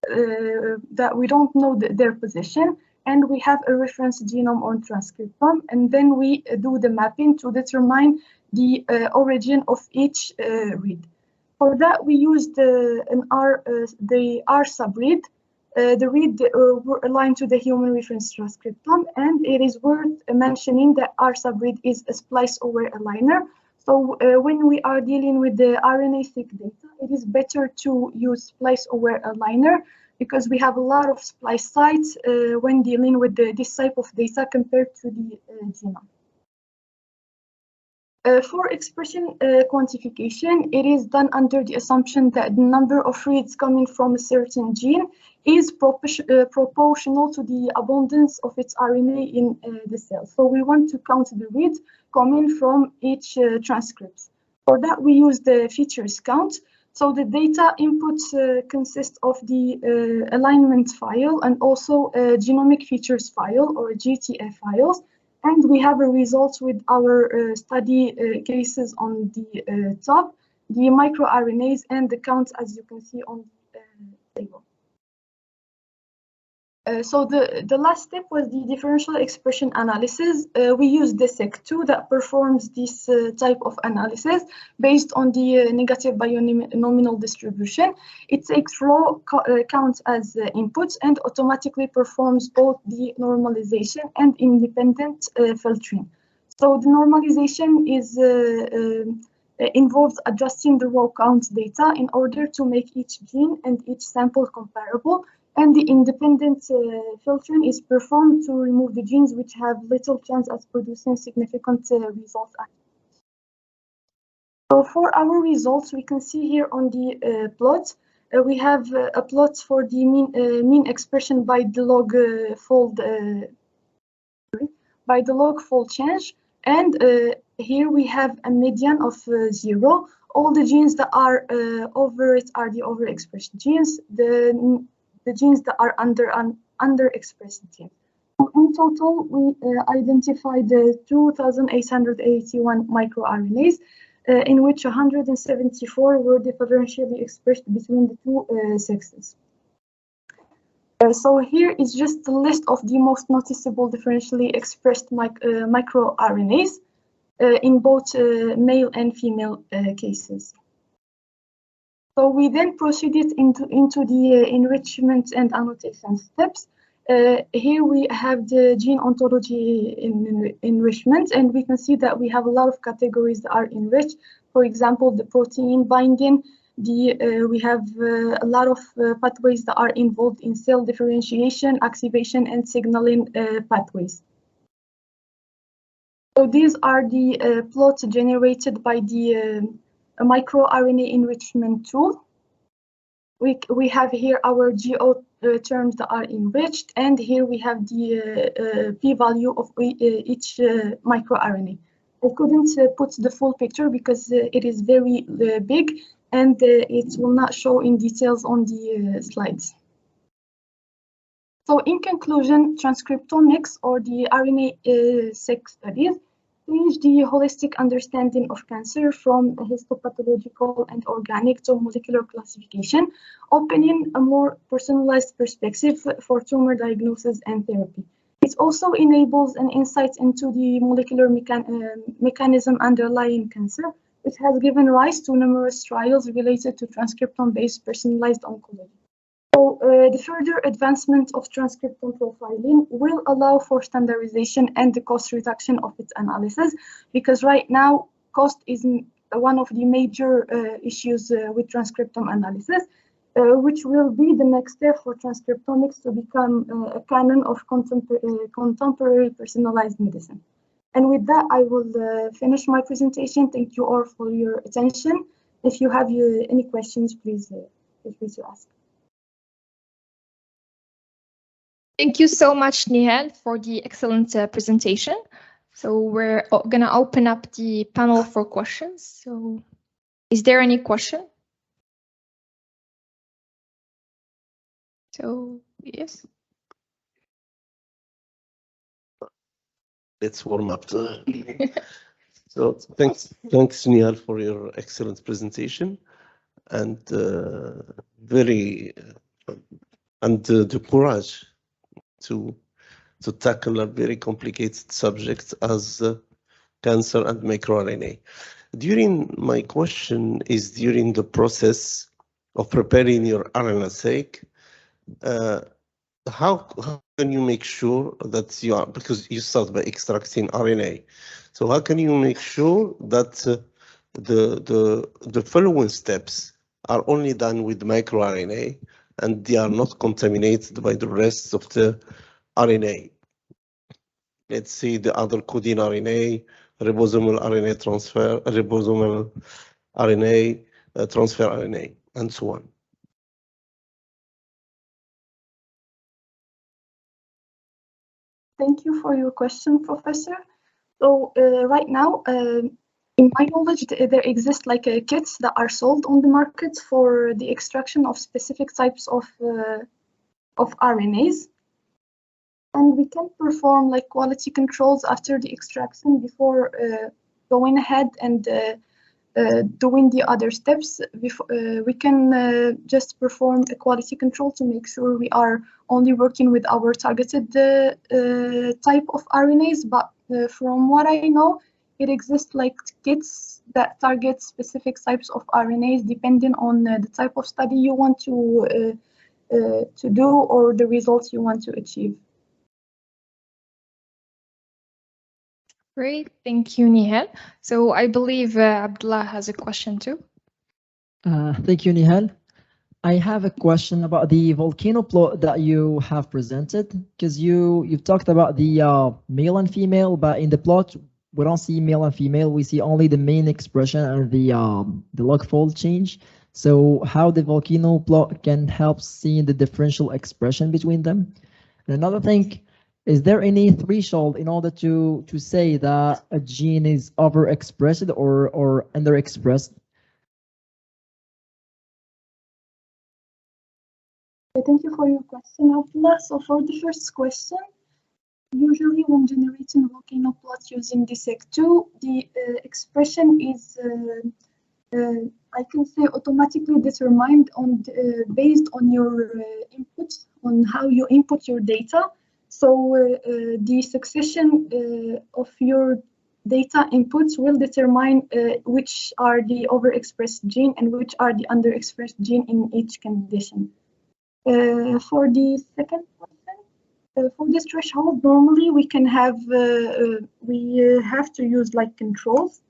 H: that we don't know their position, and we have a reference genome or transcriptome, and then we do the mapping to determine the origin of each read. For that, we used the R subread. The read were aligned to the human reference transcriptome, and it is worth mentioning that R subread is a splice-aware aligner. So when we are dealing with the RNA-seq data, it is better to use splice-aware aligner because we have a lot of splice sites when dealing with this type of data compared to the genome. For expression quantification, it is done under the assumption that the number of reads coming from a certain gene is proportional to the abundance of its RNA in the cell. So we want to count the reads coming from each transcript. For that, we use the features count. So the data inputs consist of the alignment file and also a genomic features file or GTF files. And we have a results with our study cases on the top, the microRNAs and the counts, as you can see on the table. So the last step was the differential expression analysis. We used the SEC2 that performs this type of analysis based on the negative binomial distribution. It takes raw counts as inputs and automatically performs both the normalization and independent filtering. So the normalization is involves adjusting the raw count data in order to make each gene and each sample comparable. And the independent filtering is performed to remove the genes which have little chance of producing significant results. So for our results, we can see here on the plot, we have a plot for the mean expression by the log fold change, and here we have a median of 0. All the genes that are over it are the overexpressed genes. The genes that are underexpressed genes. In total, we identified 2,881 microRNAs, in which 174 were differentially expressed between the two sexes. So here is just a list of the most noticeable differentially expressed microRNAs in both male and female cases. So we then proceeded into the enrichment and annotation steps. Here we have the gene ontology enrichment, and we can see that we have a lot of categories that are enriched. For example, the protein binding, we have a lot of pathways that are involved in cell differentiation, activation, and signaling pathways. So these are the plots generated by the microRNA enrichment tool. We have here our GO terms that are enriched, and here we have the p-value of each microRNA. I couldn't put the full picture because it is very big and it will not show in details on the slides. So in conclusion, transcriptomics or the RNA-seq studies change the holistic understanding of cancer from histopathological and organic to molecular classification, opening a more personalized perspective for tumor diagnosis and therapy. It also enables an insight into the molecular mechanism underlying cancer, which has given rise to numerous trials related to transcriptome-based personalized oncology. So the further advancement of transcriptome profiling will allow for standardization and the cost reduction of its analysis, because right now cost is one of the major issues with transcriptome analysis, which will be the next step for transcriptomics to become a canon of contemporary personalized medicine. And with that, I will finish my presentation. Thank you all for your attention. If you have any questions, please feel free to ask.
C: Thank you so much, Nihal, for the excellent presentation. So we're going to open up the panel for questions. So is there any question? So, yes.
F: Let's warm up. So thanks, Nihal, for your excellent presentation and the courage to tackle a very complicated subject as cancer and microRNA. My question is during the process of preparing your RNA-seq, how can you make sure that you are, because you start by extracting RNA, so how can you make sure that the following steps are only done with microRNA and they are not contaminated by the rest of the RNA? Let's see the other coding RNA, ribosomal RNA transfer, ribosomal RNA, transfer RNA, and so on.
H: Thank you for your question, Professor. So right now, in my knowledge, there exist like kits that are sold on the market for the extraction of specific types of RNAs. And we can perform like quality controls after the extraction before going ahead and doing the other steps. We can just perform a quality control to make sure we are only working with our targeted type of RNAs. But from what I know, it exists like kits that target specific types of RNAs depending on the type of study you want to do or the results you want to achieve.
C: Great, thank you, Nihal. So I believe Abdullah has a question too.
D: Thank you, Nihal. I have a question about the volcano plot that you have presented, because you've talked about the male and female, but in the plot we don't see male and female. We see only the main expression and the log fold change. So how the volcano plot can help seeing the differential expression between them? And another thing, is there any threshold in order to say that a gene is overexpressed or underexpressed?
H: Thank you for your question, Abdullah. So for the first question, usually when generating volcano plots using DSEQ2, the expression is, I can say, automatically determined based on your inputs, on how you input your data. So the succession of your data inputs will determine which are the overexpressed gene and which are the underexpressed gene in each condition. For the second question, for this threshold, normally we can have we have to use like controls.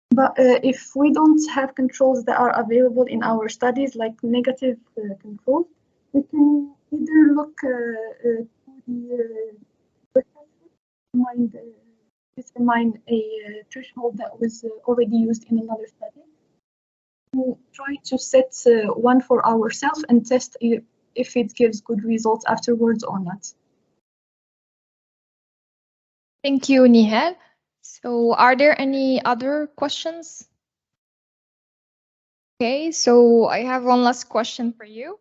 H: But if we don't have controls that are available in our studies, like negative controls, we can either look to determine a threshold that was already used in another study. We try to set one for ourselves and test if it gives good results afterwards or not.
C: Thank you, Nihal. So are there any other questions? Okay, so I have one last question for you.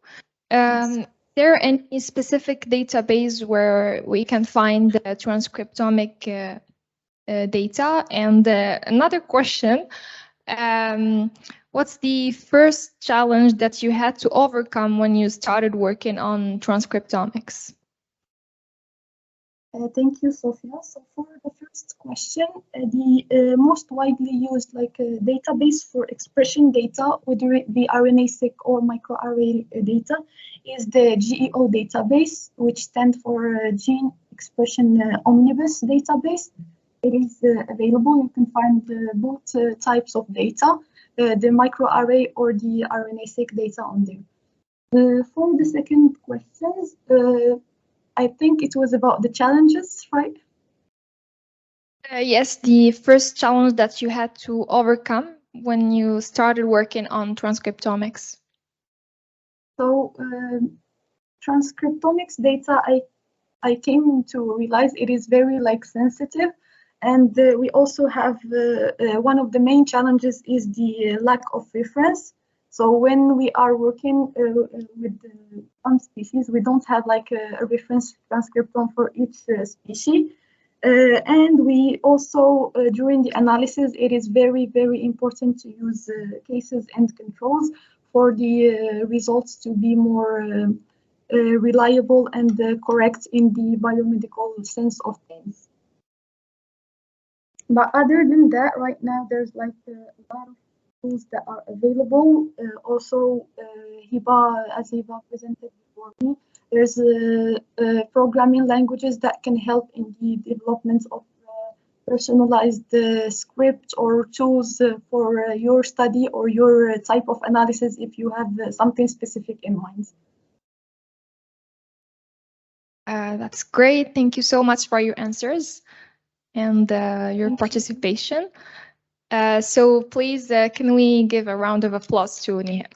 C: Is there any specific database where we can find the transcriptomic data? And another question, what's the first challenge that you had to overcome when you started working on transcriptomics?
H: Thank you, Sophia. So for the first question, the most widely used database for expression data, whether it be RNA-seq or microarray data, is the GEO database, which stands for Gene Expression Omnibus database. It is available. You can find both types of data, the microarray or the RNA-seq data on there. For the second questions, I think it was about the challenges, right?
C: Yes, the first challenge that you had to overcome when you started working on transcriptomics.
H: So transcriptomics data, I came to realize it is very sensitive, and we also have one of the main challenges is the lack of reference. So when we are working with some species, we don't have a reference transcriptome for each species. And we also, during the analysis, it is very, very important to use cases and controls for the results to be more reliable and correct in the biomedical sense of things. But other than that, right now, there's a lot of tools that are available. Also, as Hiba presented before me, there's programming languages that can help in the development of personalized scripts or tools for your study or your type of analysis if you have something specific in mind.
C: That's great. Thank you so much for your answers and your
H: Thank
C: participation. So please, can we give a round of applause to Nihal?